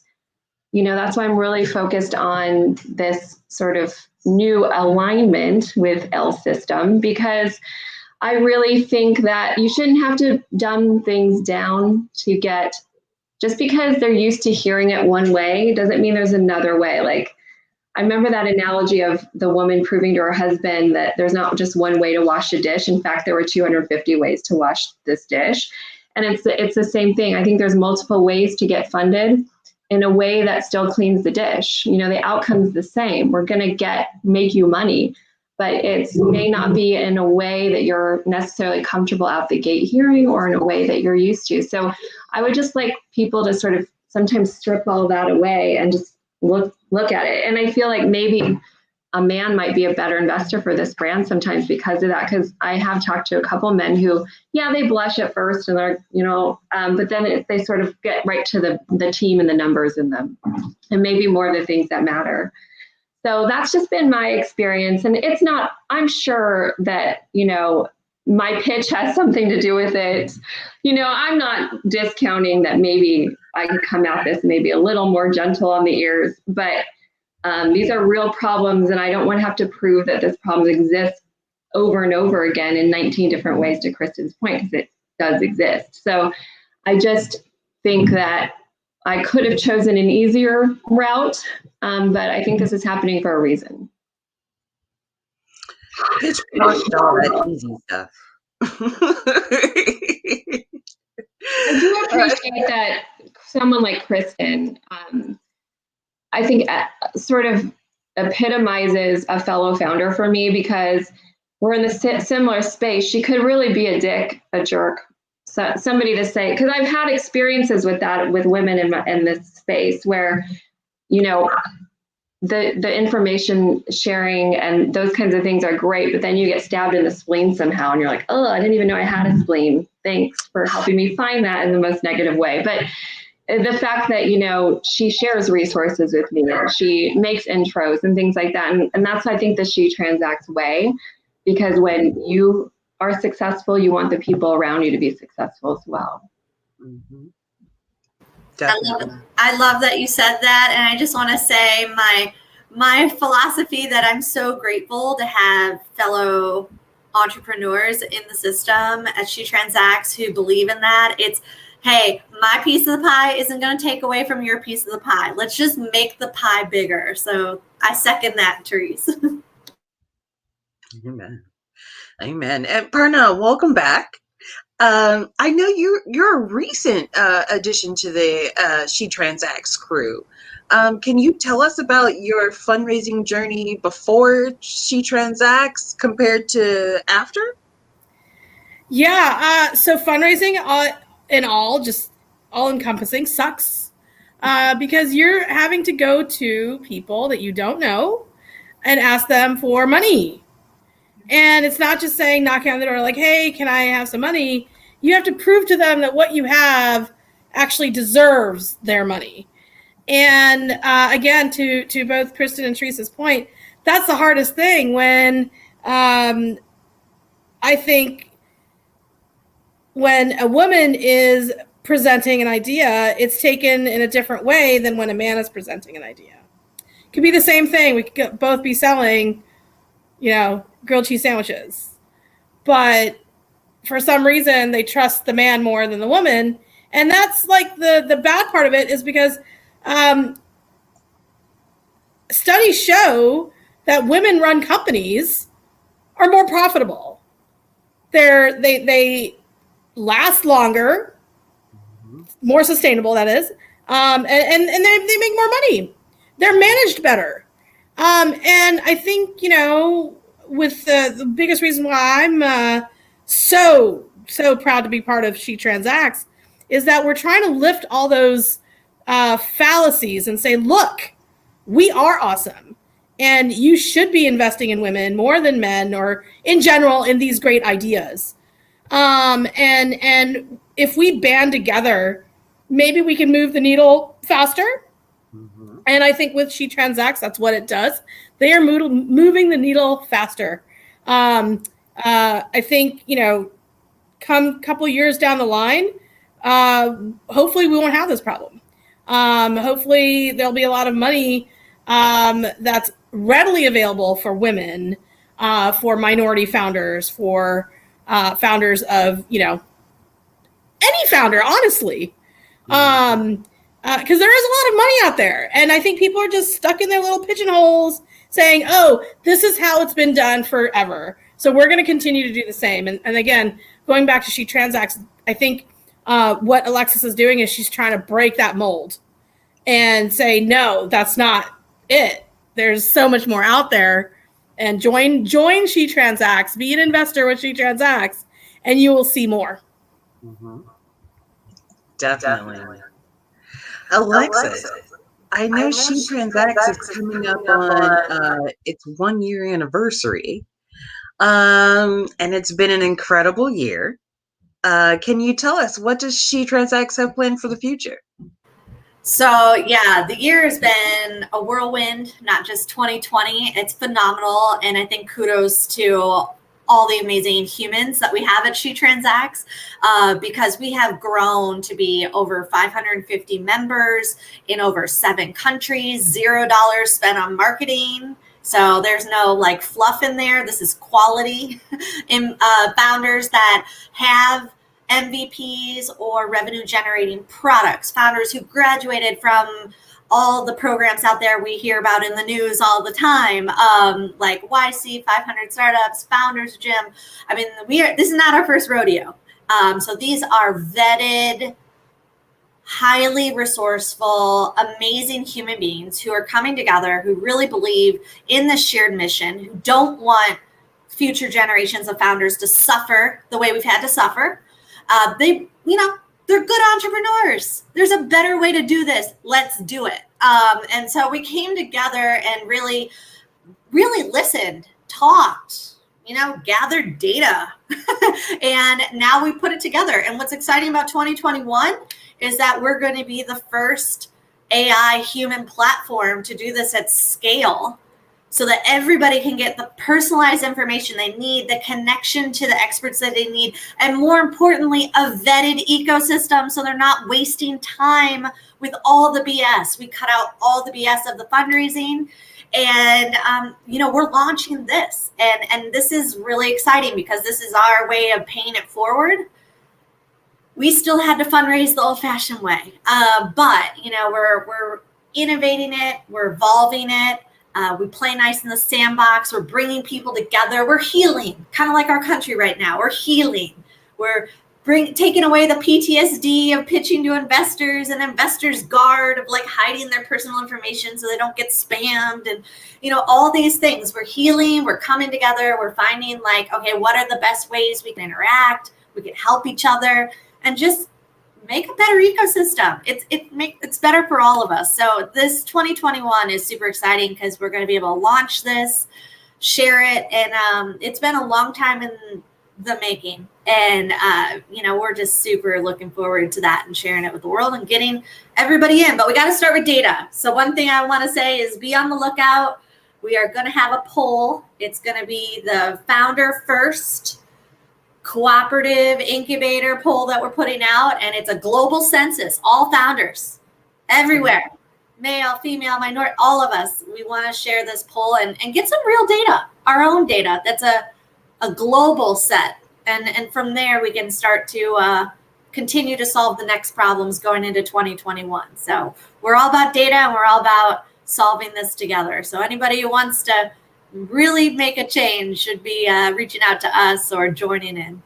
That's why I'm really focused on this sort of new alignment with L system, because I really think that you shouldn't have to dumb things down to get. Just because they're used to hearing it one way doesn't mean there's another way. Like, I remember that analogy of the woman proving to her husband that there's not just one way to wash a dish. In fact, there were 250 ways to wash this dish. And it's the same thing. I think there's multiple ways to get funded in a way that still cleans the dish. The outcome's the same. We're going to make you money, but it may not be in a way that you're necessarily comfortable out the gate hearing, or in a way that you're used to. So I would just like people to sort of sometimes strip all that away and just look at it. And I feel like maybe a man might be a better investor for this brand sometimes because of that. Because I have talked to a couple men who, they blush at first, and they're, but then they sort of get right to the team and the numbers in them, and maybe more the things that matter. So that's just been my experience. And it's not, I'm sure that, my pitch has something to do with it. I'm not discounting that maybe I can come at this maybe a little more gentle on the ears, but these are real problems, and I don't want to have to prove that this problem exists over and over again in 19 different ways, to Kristen's point, because it does exist. So I just think that I could have chosen an easier route, but I think this is happening for a reason. It's not all that easy stuff. I do appreciate that someone like Kristen, I think sort of epitomizes a fellow founder for me, because we're in the similar space. She could really be a dick, a jerk, somebody to say, because I've had experiences with that with women in this space where, the information sharing and those kinds of things are great, but then you get stabbed in the spleen somehow, and you're like, oh, I didn't even know I had a spleen. Thanks for helping me find that in the most negative way. But the fact that, she shares resources with me, and she makes intros and things like that. And that's, I think, the She Transacts way, because when you are successful, you want the people around you to be successful as well. Mm-hmm. I love that you said that. And I just want to say my philosophy that I'm so grateful to have fellow entrepreneurs in the system at She Transacts who believe in that. It's, hey, my piece of the pie isn't going to take away from your piece of the pie. Let's just make the pie bigger. So I second that, Therese. Amen. Amen. And Parna, welcome back. I know you're a recent addition to the She Transacts crew. Can you tell us about your fundraising journey before She Transacts compared to after? Yeah. So fundraising in all, just all encompassing, sucks because you're having to go to people that you don't know and ask them for money. And it's not just saying, knocking on the door like, hey, can I have some money? You have to prove to them that what you have actually deserves their money. And again, to both Kristen and Teresa's point, that's the hardest thing when I think when a woman is presenting an idea, it's taken in a different way than when a man is presenting an idea. It could be the same thing. We could both be selling, grilled cheese sandwiches. But for some reason, they trust the man more than the woman. And that's like the bad part of it, is because studies show that women-run companies are more profitable. They last longer, more sustainable, that is, and they make more money. They're managed better. And I think, with the biggest reason why I'm so proud to be part of She Transacts is that we're trying to lift all those fallacies and say, look, we are awesome. And you should be investing in women more than men, or in general in these great ideas. And if we band together, maybe we can move the needle faster. Mm-hmm. And I think with She Transacts, that's what it does. They are moving the needle faster. I think, come a couple years down the line, hopefully we won't have this problem. Hopefully there'll be a lot of money that's readily available for women, for minority founders, for founders of, any founder, honestly. Because there is a lot of money out there. And I think people are just stuck in their little pigeonholes saying, oh, this is how it's been done forever, so we're going to continue to do the same. And again, going back to She Transacts, I think what Alexis is doing is she's trying to break that mold and say, no, that's not it. There's so much more out there. And join She Transacts, be an investor with She Transacts, and you will see more. Mm-hmm. Definitely. Alexis, I know She Transacts is coming up on its 1 year anniversary. And it's been an incredible year. Can you tell us, what does She Transacts have planned for the future? So yeah, the year has been a whirlwind, not just 2020. It's phenomenal. And I think kudos to all the amazing humans that we have at She Transacts, because we have grown to be over 550 members in over 7 countries, $0 spent on marketing. So there's no like fluff in there. This is quality in founders that have MVPs or revenue generating products, founders who graduated from all the programs out there we hear about in the news all the time, like YC, 500 Startups, Founders Gym. I mean, this is not our first rodeo. So these are vetted, highly resourceful, amazing human beings who are coming together, who really believe in the shared mission, who don't want future generations of founders to suffer the way we've had to suffer. They're good entrepreneurs. There's a better way to do this. Let's do it. And so we came together and really listened, talked, gathered data. And now we put it together. And what's exciting about 2021 is that we're going to be the first AI human platform to do this at scale, so that everybody can get the personalized information they need, the connection to the experts that they need, and more importantly, a vetted ecosystem, so they're not wasting time with all the BS. We cut out all the BS of the fundraising, and we're launching this, and this is really exciting because this is our way of paying it forward. We still had to fundraise the old-fashioned way, but we're innovating it, we're evolving it. We play nice in the sandbox. We're bringing people together. We're healing, kind of like our country right now. We're healing. We're taking away the PTSD of pitching to investors and investors' guard of like hiding their personal information so they don't get spammed, and all these things. We're healing. We're coming together. We're finding like, okay, what are the best ways we can interact? We can help each other, and just make a better ecosystem. It's better for all of us. So this 2021 is super exciting because we're going to be able to launch this, share it, and it's been a long time in the making. And we're just super looking forward to that and sharing it with the world and getting everybody in. But we got to start with data. So one thing I want to say is be on the lookout. We are going to have a poll. It's going to be the founder first cooperative incubator poll that we're putting out, and it's a global census, all founders everywhere, male, female, minority, all of us. We want to share this poll and get some real data, our own data. That's a global set, and from there we can start to continue to solve the next problems going into 2021. So we're all about data, and we're all about solving this together. So anybody who wants to really make a change should be reaching out to us or joining in.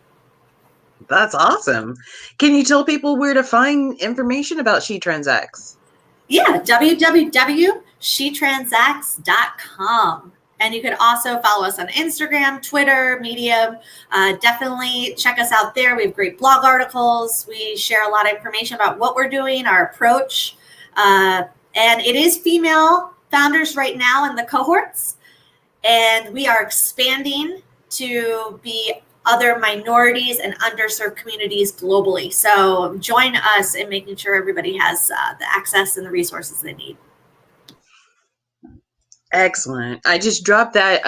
That's awesome. Can you tell people where to find information about She Transacts? Yeah, www.shetransacts.com. And you can also follow us on Instagram, Twitter, Medium. Definitely check us out there. We have great blog articles. We share a lot of information about what we're doing, our approach. And it is female founders right now in the cohorts. And we are expanding to be other minorities and underserved communities globally. So join us in making sure everybody has the access and the resources they need. Excellent. I just dropped that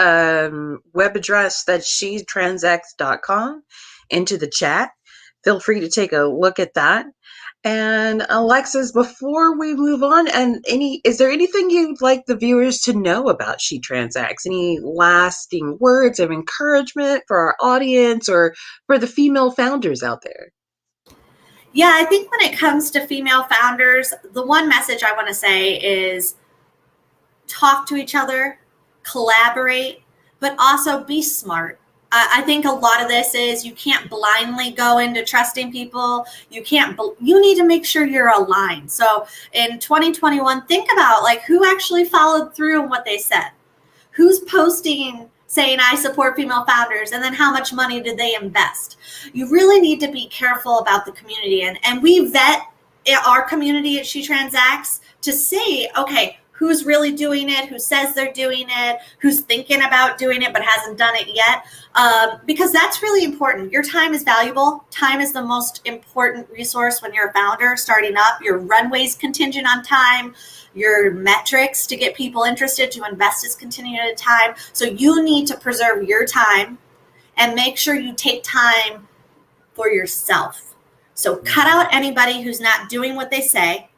web address, that's shetransacts.com, into the chat. Feel free to take a look at that. And Alexis, before we move on, is there anything you'd like the viewers to know about She Transacts? Any lasting words of encouragement for our audience or for the female founders out there? Yeah, I think when it comes to female founders, the one message I want to say is talk to each other, collaborate, but also be smart. I think a lot of this is you can't blindly go into trusting people. You need to make sure you're aligned. So in 2021, think about like who actually followed through on what they said. Who's posting saying I support female founders, and then how much money did they invest? You really need to be careful about the community. And we vet our community at She Transacts to see, okay, who's really doing it, who says they're doing it, who's thinking about doing it but hasn't done it yet, because that's really important. Your time is valuable. Time is the most important resource when you're a founder starting up. Your runway's contingent on time. Your metrics to get people interested to invest is contingent on time. So you need to preserve your time and make sure you take time for yourself. So cut out anybody who's not doing what they say.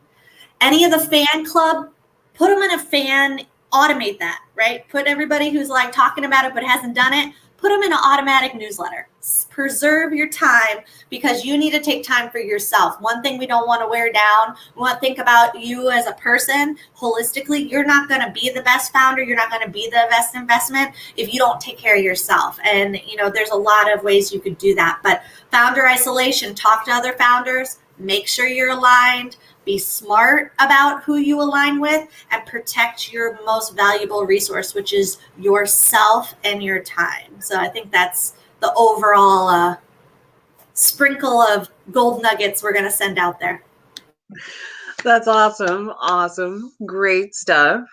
Any of the fan club, put them in a fan, automate that, right? Put everybody who's like talking about it but hasn't done it, put them in an automatic newsletter. Preserve your time because you need to take time for yourself. One thing we don't want to wear down, we want to think about you as a person holistically. You're not going to be the best founder. You're not going to be the best investment if you don't take care of yourself. And, there's a lot of ways you could do that. But founder isolation, talk to other founders, make sure you're aligned. Be smart about who you align with and protect your most valuable resource, which is yourself and your time. So I think that's the overall sprinkle of gold nuggets we're going to send out there. That's awesome. Awesome. Great stuff.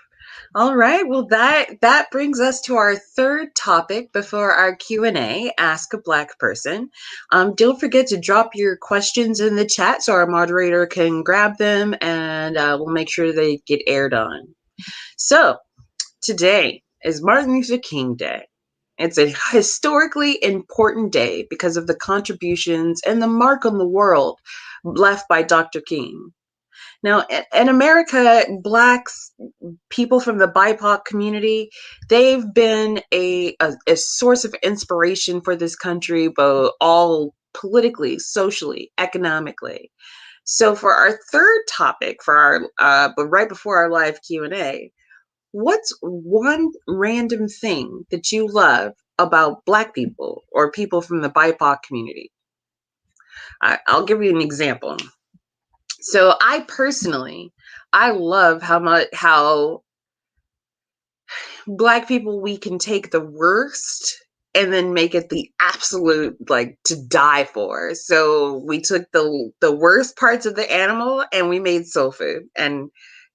All right. Well, that brings us to our third topic before our Q&A, Ask a Black Person. Don't forget to drop your questions in the chat so our moderator can grab them and we'll make sure they get aired on. So today is Martin Luther King Day. It's a historically important day because of the contributions and the mark on the world left by Dr. King. Now, in America, Blacks, people from the BIPOC community, they've been a source of inspiration for this country, both all politically, socially, economically. So for our third topic, but right before our live Q&A, what's one random thing that you love about Black people or people from the BIPOC community? I'll give you an example. So I love how Black people, we can take the worst and then make it the absolute like to die for. So we took the worst parts of the animal and we made soul food. And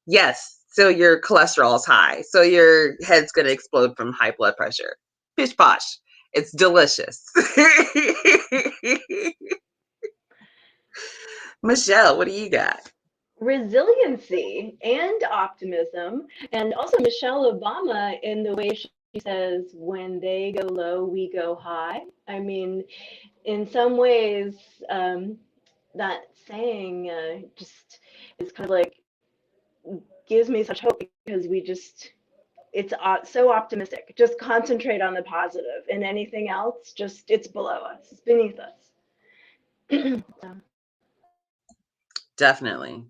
yes, so your cholesterol is high. So your head's gonna explode from high blood pressure. Pish posh. It's delicious. Michelle, what do you got? Resiliency and optimism, and also Michelle Obama in the way she says, when they go low, we go high. I mean, in some ways, that saying just is kind of like gives me such hope because it's so optimistic. Just concentrate on the positive, and anything else, just it's below us, it's beneath us. So. Definitely.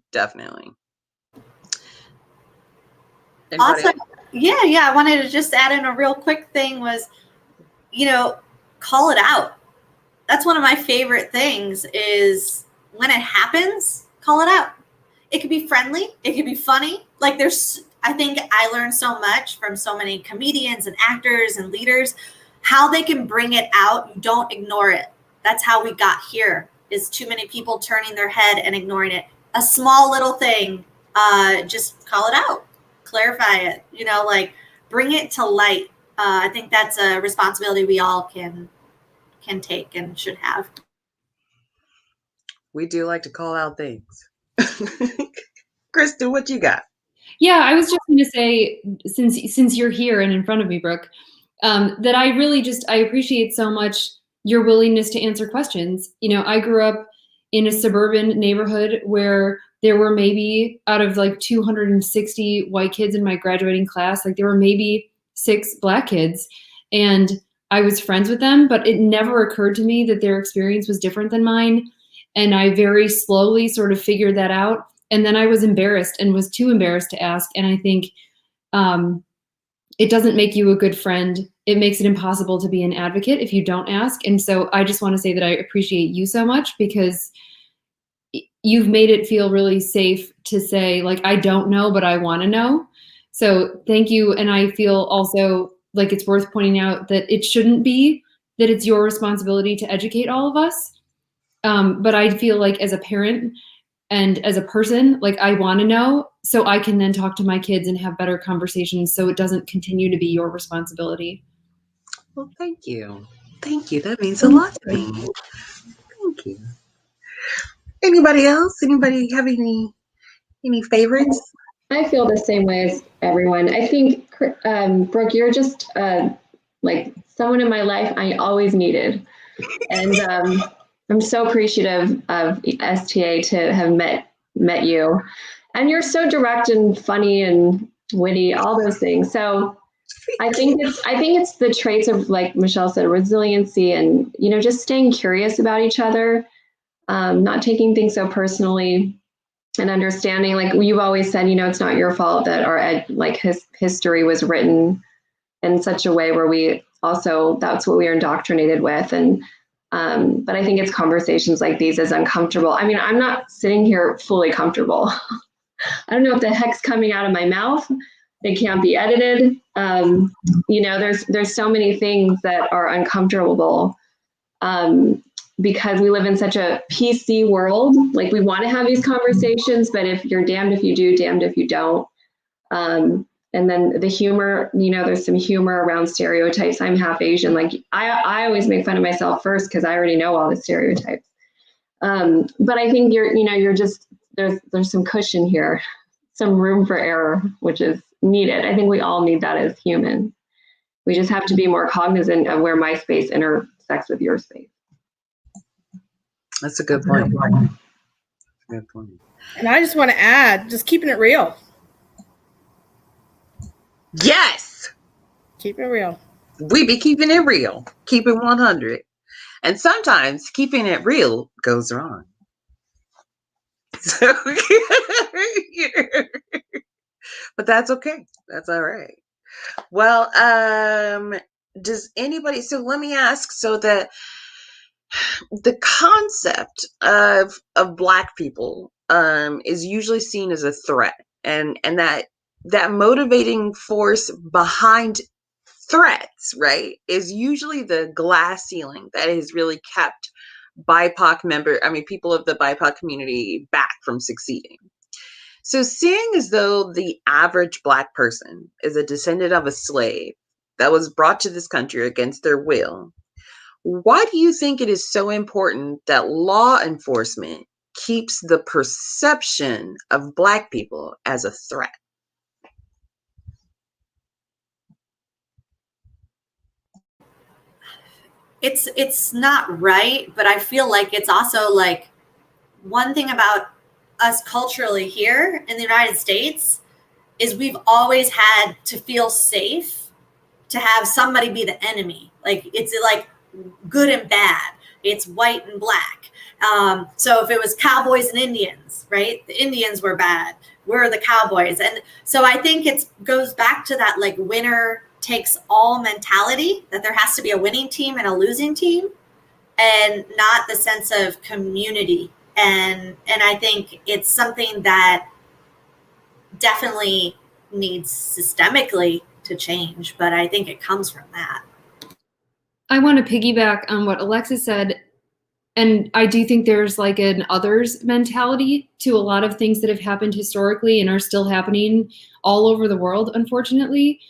Also, yeah, I wanted to just add in a real quick thing was, call it out. That's one of my favorite things is when it happens, call it out. It could be friendly. It could be funny. Like I think I learned so much from so many comedians and actors and leaders, how they can bring it out. You don't ignore it. That's how we got here, is too many people turning their head and ignoring it. A small little thing, just call it out, clarify it, like bring it to light. I think that's a responsibility we all can take and should have. We do like to call out things. Krista, what you got? Yeah, I was just going to say, since you're here and in front of me, Brooke, that I appreciate so much your willingness to answer questions. I grew up in a suburban neighborhood where there were maybe, out of like 260 white kids in my graduating class, like there were maybe 6 Black kids, and I was friends with them, but it never occurred to me that their experience was different than mine. And I very slowly sort of figured that out. And then I was embarrassed and was too embarrassed to ask. And I think it doesn't make you a good friend. It makes it impossible to be an advocate if you don't ask. And so I just want to say that I appreciate you so much, because you've made it feel really safe to say, like, I don't know, but I want to know. So thank you. And I feel also like it's worth pointing out that it shouldn't be that it's your responsibility to educate all of us. But I feel like as a parent and as a person, like I want to know so I can then talk to my kids and have better conversations, so it doesn't continue to be your responsibility. Well, thank you. Thank you. That means a lot to me. Thank you. Anybody else? Anybody have any favorites? I feel the same way as everyone. I think, Brooke, you're just like someone in my life I always needed. And I'm so appreciative of STA to have met you. And you're so direct and funny and witty, all those things. So I think it's the traits of, like Michelle said, resiliency and, just staying curious about each other, not taking things so personally, and understanding, like you've always said, it's not your fault that our history was written in such a way where that's what we are indoctrinated with. And but I think it's conversations like these, as uncomfortable. I mean, I'm not sitting here fully comfortable. I don't know what the heck's coming out of my mouth. They can't be edited. There's so many things that are uncomfortable because we live in such a PC world. Like, we want to have these conversations, but if you're damned if you do, damned if you don't. And then the humor, there's some humor around stereotypes. I'm half Asian. Like I always make fun of myself first because I already know all the stereotypes. But I think you're just, there's some cushion here, some room for error, which is needed. I think we all need that as humans. We just have to be more cognizant of where my space intersects with your space. That's a good point. Good point. And I just want to add, just keeping it real. Yes. Keep it real. We be keeping it real. Keep it 100. And sometimes keeping it real goes wrong. So, but that's okay. That's all right. Well, does anybody, so let me ask, so that the concept of Black people is usually seen as a threat, and that motivating force behind threats, right, is usually the glass ceiling that has really kept people of the BIPOC community back from succeeding. So seeing as though the average Black person is a descendant of a slave that was brought to this country against their will, why do you think it is so important that law enforcement keeps the perception of Black people as a threat? It's not right, but I feel like it's also like one thing about us culturally here in the United States is we've always had to feel safe to have somebody be the enemy. Like it's like good and bad. It's white and black. So if it was cowboys and Indians, right? The Indians were bad. We're the cowboys. And so I think it goes back to that like winner takes all mentality, that there has to be a winning team and a losing team, and not the sense of community. And I think it's something that definitely needs systemically to change, but I think it comes from that. I want to piggyback on what Alexis said. And I do think there's like an others mentality to a lot of things that have happened historically and are still happening all over the world, unfortunately.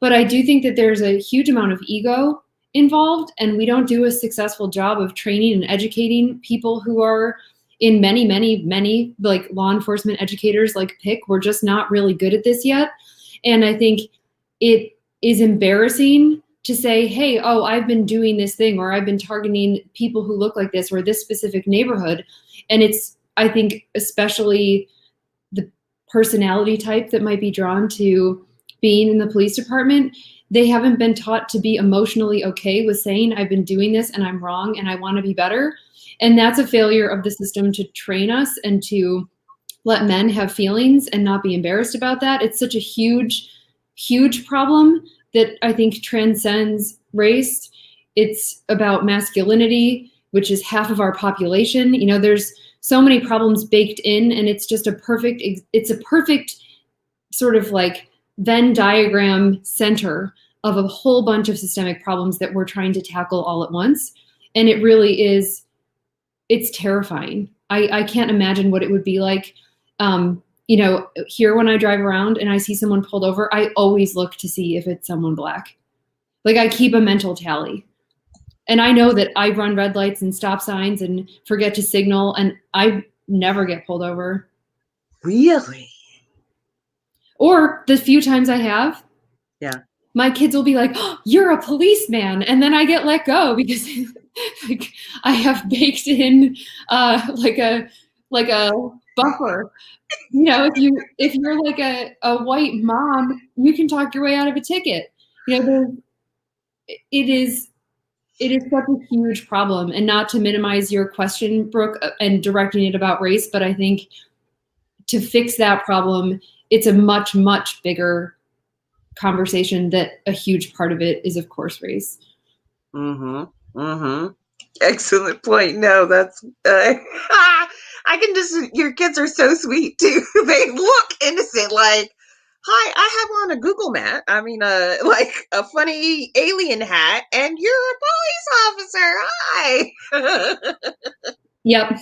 But I do think that there's a huge amount of ego involved, and we don't do a successful job of training and educating people who are in many like law enforcement educators like Pick. We're just not really good at this yet. And I think it is embarrassing to say, hey, oh, I've been doing this thing, or I've been targeting people who look like this, or this specific neighborhood. And it's, I think, especially the personality type that might be drawn to being in the police department. They haven't been taught to be emotionally okay with saying, I've been doing this and I'm wrong and I want to be better. And that's a failure of the system to train us and to let men have feelings and not be embarrassed about that. It's such a huge problem that I think transcends race. It's about masculinity, which is half of our population. You know, there's so many problems baked in, and it's just a perfect sort of like Venn diagram center of a whole bunch of systemic problems that we're trying to tackle all at once. And it really is, it's terrifying. I can't imagine what it would be like. You know, here when I drive around and I see someone pulled over, I always look to see if it's someone Black. Like I keep a mental tally. And I know that I run red lights and stop signs and forget to signal, and I never get pulled over. Really? Or the few times I have, yeah, my kids will be like, oh, you're a policeman. And then I get let go because like I have baked in like a buffer. You know, if you're like a white mom, you can talk your way out of a ticket. You know, it is such a huge problem. And not to minimize your question, Brooke, and directing it about race, but I think to fix that problem, it's a much, much bigger conversation that a huge part of it is, of course, race. Excellent point. No, that's I can just, your kids are so sweet too. They look innocent, like, hi, I have on a Google mat. I mean, like a funny alien hat, and you're a police officer. Hi. Yep.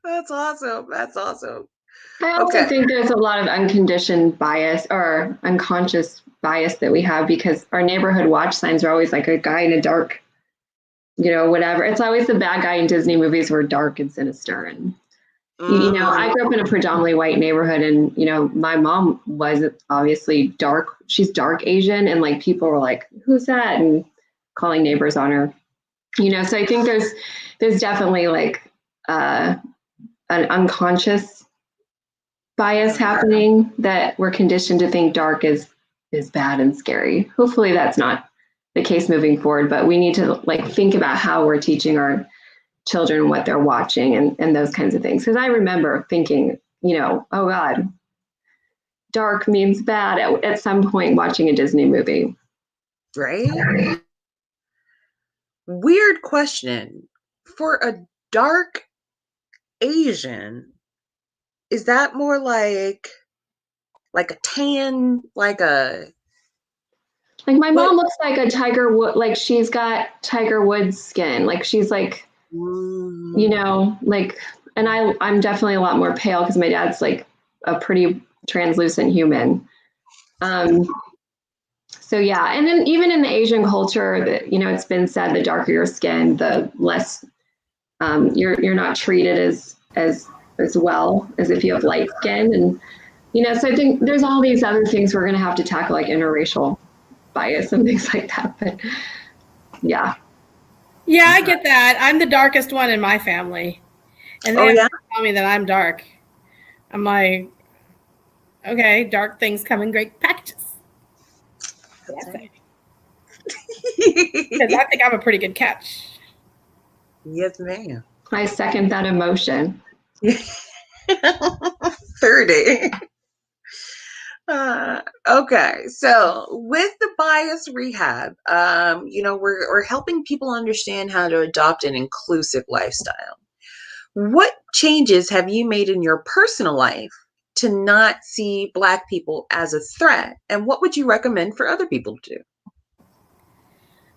That's awesome. That's awesome. I also think there's a lot of unconditioned bias or unconscious bias that we have, because our neighborhood watch signs are always like a guy in a dark, you know, whatever. It's always the bad guy in Disney movies were dark and sinister. And, you know, I grew up in a predominantly white neighborhood, and, you know, my mom was obviously dark. She's dark Asian. And like people were like, who's that? And calling neighbors on her, you know. So I think there's definitely like an unconscious bias happening that we're conditioned to think dark is bad and scary. Hopefully that's not the case moving forward, but we need to like think about how we're teaching our children what they're watching and those kinds of things. Because I remember thinking, you know, oh God, dark means bad at some point watching a Disney movie. Right? Weird question. For a dark Asian, is that more like like a tan, like a Like my mom looks like a Tiger Wood, like she's got Tiger Woods skin. Like she's like, you know, like, and I'm definitely a lot more pale because my dad's like a pretty translucent human. So yeah, and then even in the Asian culture, that, you know, it's been said the darker your skin, the less you're not treated as well as if you have light skin, and you know. So I think there's all these other things we're going to have to tackle, like interracial bias and things like that. But yeah, I get that. I'm the darkest one in my family, and they have to tell me that I'm dark. I'm like, okay, dark things come in great packages. Because I think I'm a pretty good catch. Yes, ma'am. I second that emotion. 30. Okay, so with the bias rehab, you know, we're helping people understand how to adopt an inclusive lifestyle. What changes have you made in your personal life to not see Black people as a threat, and what would you recommend for other people to do?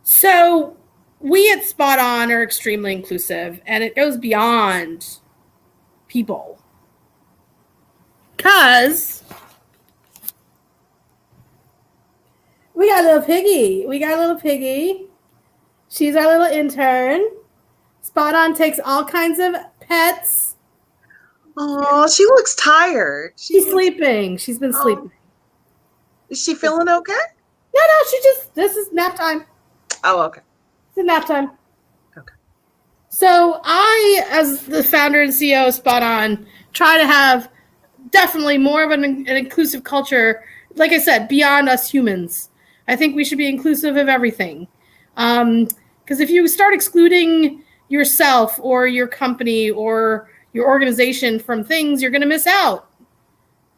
So we at Spot On are extremely inclusive, and it goes beyond people. Because we got a little piggy. She's our little intern. Spot On takes all kinds of pets. Oh, she looks tired. She's sleeping. She's been sleeping. Is she feeling okay? No, this is nap time. Oh, okay. It's nap time. Okay. So I, as the founder and CEO of Spot On, try to have definitely more of an inclusive culture. Like I said, beyond us humans. I think we should be inclusive of everything. Because if you start excluding yourself or your company or your organization from things, you're going to miss out.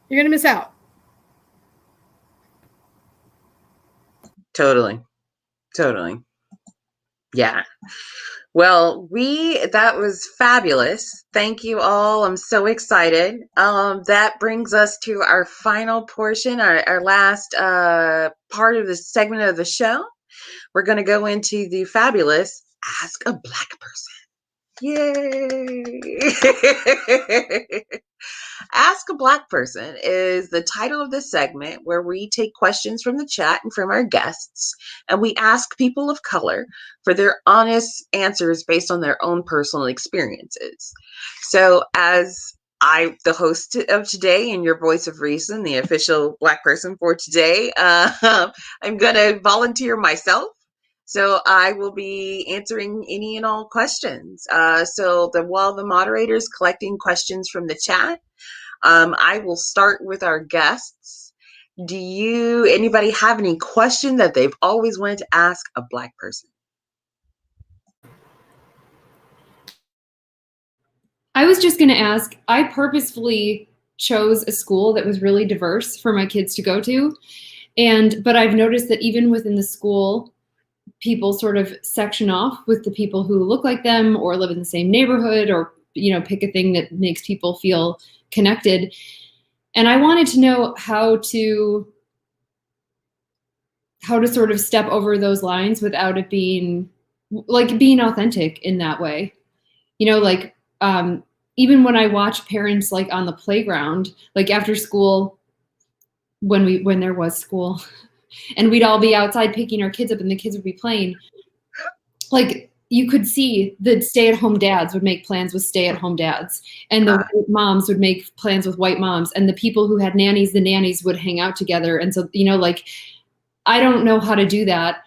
You're going to miss out. Totally. Yeah. Well, that was fabulous. Thank you all. I'm so excited. That brings us to our final portion, our last part of the segment of the show. We're going to go into the fabulous Ask a Black Person. Yay! Ask a Black Person is the title of this segment, where we take questions from the chat and from our guests, and we ask people of color for their honest answers based on their own personal experiences. So as the host of today and your voice of reason, the official Black person for today, I'm going to volunteer myself. So I will be answering any and all questions. While the moderator is collecting questions from the chat, I will start with our guests. Anybody have any question that they've always wanted to ask a Black person? I was just going to ask, I purposefully chose a school that was really diverse for my kids to go to. But I've noticed that even within the school, people sort of section off with the people who look like them or live in the same neighborhood, or, you know, pick a thing that makes people feel connected. And I wanted to know how to sort of step over those lines without it being authentic in that way. You know, like, even when I watch parents like on the playground, like after school, when there was school, and we'd all be outside picking our kids up and the kids would be playing, like you could see the stay-at-home dads would make plans with stay-at-home dads, and the white moms would make plans with white moms, and the people who had nannies, the nannies would hang out together. And so, you know, like, I don't know how to do that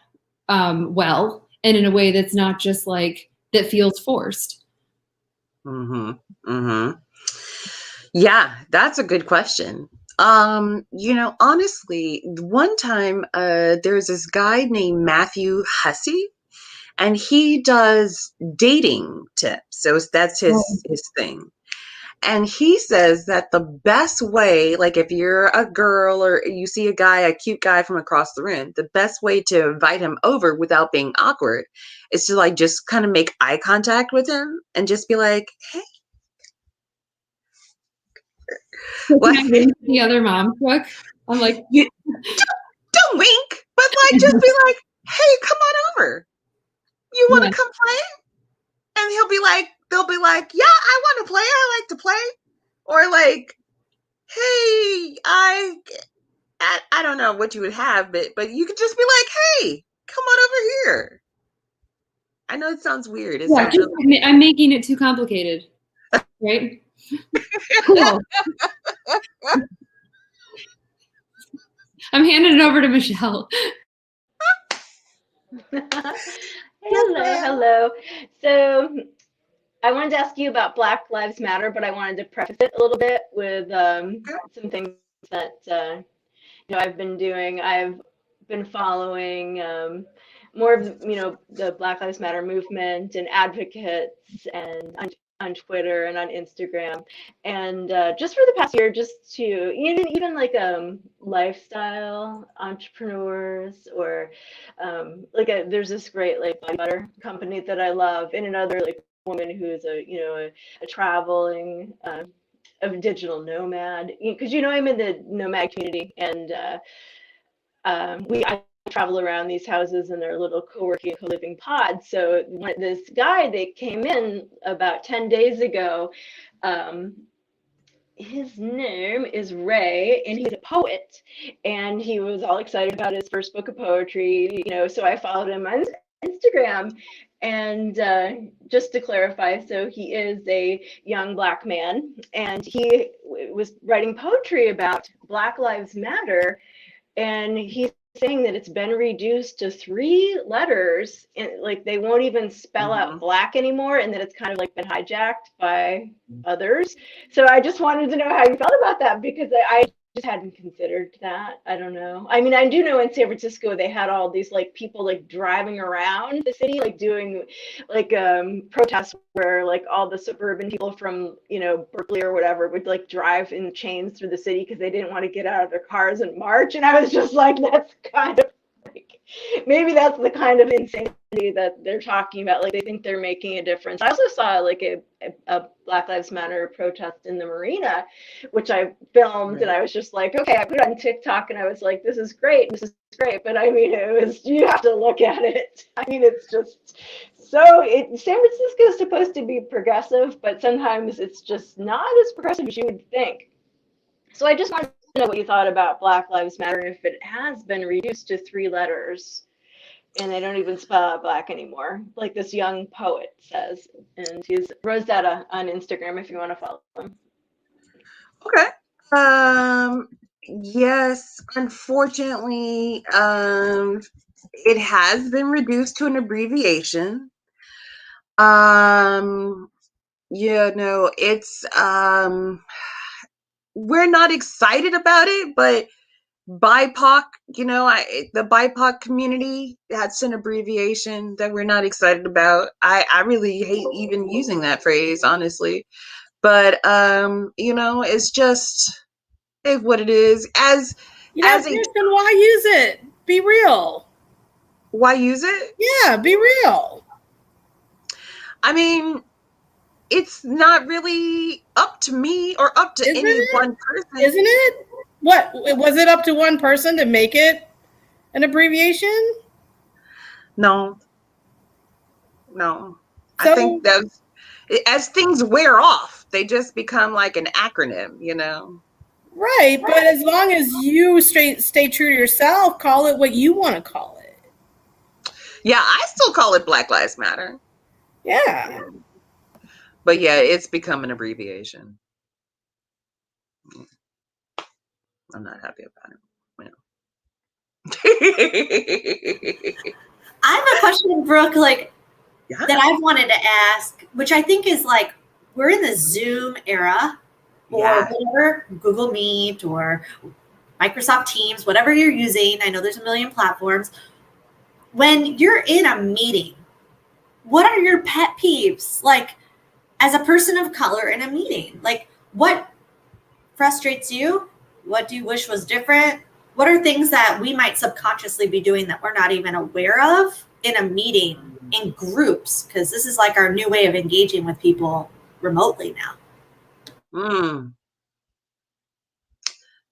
well, and in a way that's not just like, that feels forced. Yeah, that's a good question. You know, honestly, one time there's this guy named Matthew Hussey, and he does dating tips. So that's his thing. And he says that the best way, like if you're a girl or you see a cute guy from across the room, the best way to invite him over without being awkward is to like just kind of make eye contact with him and just be like, hey. What? The other mom, Brooke. I'm like, Don't wink, but like just be like, hey, come on over. You want to Yeah. come play? And they'll be like, yeah, I want to play. I like to play. Or like, hey, I don't know what you would have, but you could just be like, hey, come on over here. I know it sounds weird. It yeah, sounds really I'm making it too complicated, right? Cool. I'm handing it over to Michelle. Hello. So I wanted to ask you about Black Lives Matter, but I wanted to preface it a little bit with some things that I've been doing. I've been following more of the Black Lives Matter movement and advocates and on Twitter and on Instagram, and just for the past year, just to even like lifestyle entrepreneurs or there's this great like body butter company that I love, and another like woman who's a traveling a digital nomad, because I'm in the nomad community, and I travel around these houses in their little co-working, co-living pods. So this guy that came in about 10 days ago, his name is Ray, and he's a poet, and he was all excited about his first book of poetry, so I followed him on Instagram. And just to clarify, so he is a young Black man, and he was writing poetry about Black Lives Matter, and he's saying that it's been reduced to 3 letters, and like they won't even spell out Black anymore, and that it's kind of like been hijacked by others. So I just wanted to know how you felt about that, because I just hadn't considered that. I don't know. I mean, I do know in San Francisco they had all these like people like driving around the city, like doing like protests where like all the suburban people from Berkeley or whatever would like drive in chains through the city because they didn't want to get out of their cars and march. And I was just like, that's kind of like, maybe that's the kind of insanity that they're talking about. Like they think they're making a difference. I also saw like a Black Lives Matter protest in the marina, which I filmed, right. And I was just like, okay, I put it on TikTok, and I was like, this is great. But I mean, you have to look at it. I mean, it's just San Francisco is supposed to be progressive, but sometimes it's just not as progressive as you would think. So I just wanted to know what you thought about Black Lives Matter, and if it has been reduced to 3 letters. And they don't even spell out Black anymore, like this young poet says. And he's Rosetta on Instagram if you want to follow him. Okay. Yes, unfortunately, it has been reduced to an abbreviation. It's we're not excited about it, but BIPOC, the BIPOC community, that's an abbreviation that we're not excited about. I really hate even using that phrase, honestly. But it's just what it is. Then why use it? Be real. Why use it? Yeah, be real. I mean, it's not really up to me or up to one person. Isn't it? What, was it up to one person to make it an abbreviation? No. I think that as things wear off, they just become like an acronym, Right, but as long as you stay true to yourself, call it what you want to call it. Yeah, I still call it Black Lives Matter. Yeah. But yeah, it's become an abbreviation. I'm not happy about it. I have a question, Brooke, that I've wanted to ask, which I think is like, we're in the Zoom era or whatever, Google Meet or Microsoft Teams, whatever you're using. I know there's a million platforms. When you're in a meeting, what are your pet peeves? Like, as a person of color in a meeting, like what frustrates you? What do you wish was different? What are things that we might subconsciously be doing that we're not even aware of in a meeting, in groups? Because this is like our new way of engaging with people remotely now.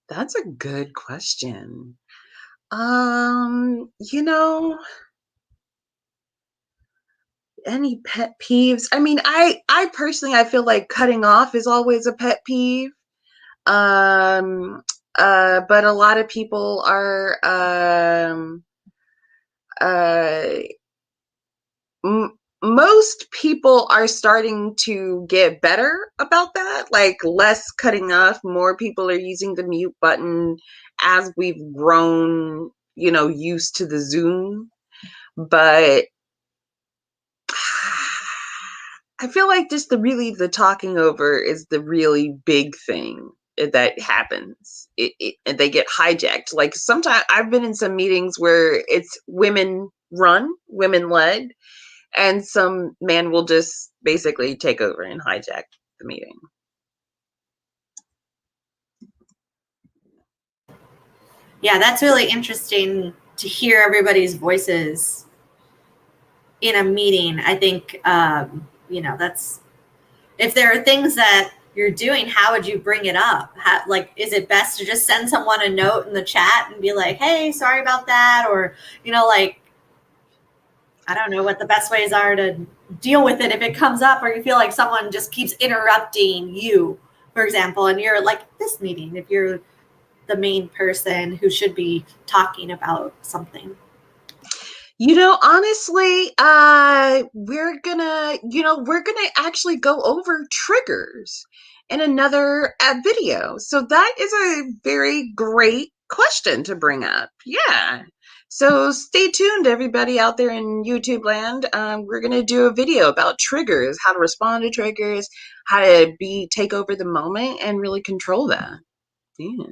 That's a good question. You know, any pet peeves? I mean, I personally, I feel like cutting off is always a pet peeve. Um, but a lot of people are, uh, most people are starting to get better about that, like less cutting off, more people are using the mute button as we've grown, used to the Zoom. But I feel like just the talking over is the really big thing that happens. And they get hijacked. Like sometimes I've been in some meetings where it's women run, women led, and some man will just basically take over and hijack the meeting. Yeah, that's really interesting to hear everybody's voices in a meeting. I think, that's, if there are things that you're doing, how would you bring it up? Is it best to just send someone a note in the chat and be like, hey, sorry about that? Or, I don't know what the best ways are to deal with it if it comes up, or you feel like someone just keeps interrupting you, for example, and you're like this meeting, if you're the main person who should be talking about something. Honestly, we're gonna actually go over triggers in another video. So that is a very great question to bring up. Yeah. So stay tuned, everybody out there in YouTube land. We're gonna do a video about triggers, how to respond to triggers, how to take over the moment and really control that. Yeah.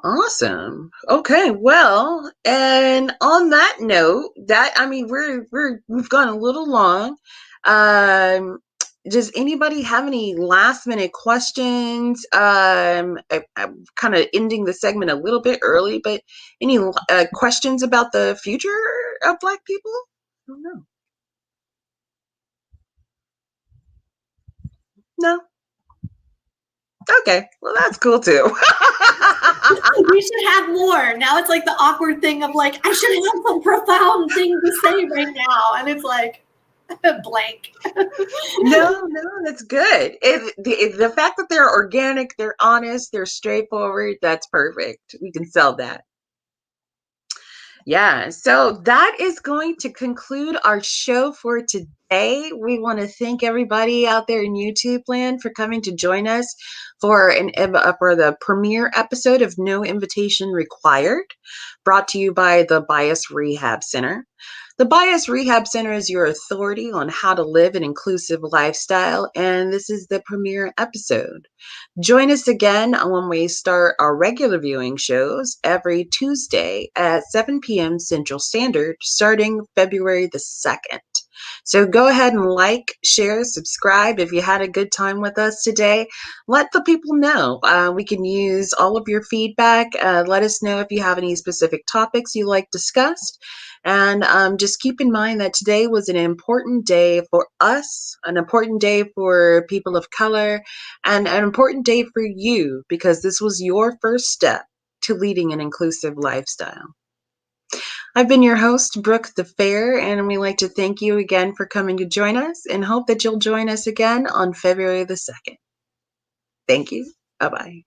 Awesome. Okay, well, and on that note, we've gone a little long. Does anybody have any last minute questions? I'm kind of ending the segment a little bit early, but any questions about the future of Black people? I don't know. No. Okay, well that's cool too. We should have more. Now it's like the awkward thing of like, I should have some profound thing to say right now. And it's like blank. No, that's good. The fact that they're organic, they're honest, they're straightforward, that's perfect. We can sell that. Yeah, so that is going to conclude our show for today. We want to thank everybody out there in YouTube land for coming to join us for the premiere episode of No Invitation Required, brought to you by the Bias Rehab Center. The Bias Rehab Center is your authority on how to live an inclusive lifestyle, and this is the premiere episode. Join us again when we start our regular viewing shows every Tuesday at 7 p.m. Central Standard, starting February the 2nd. So go ahead and like, share, subscribe. If you had a good time with us today, let the people know. We can use all of your feedback. Let us know if you have any specific topics you like discussed. And just keep in mind that today was an important day for us, an important day for people of color, and an important day for you, because this was your first step to leading an inclusive lifestyle. I've been your host, Brooke the Fair, and we'd like to thank you again for coming to join us and hope that you'll join us again on February the 2nd. Thank you. Bye-bye.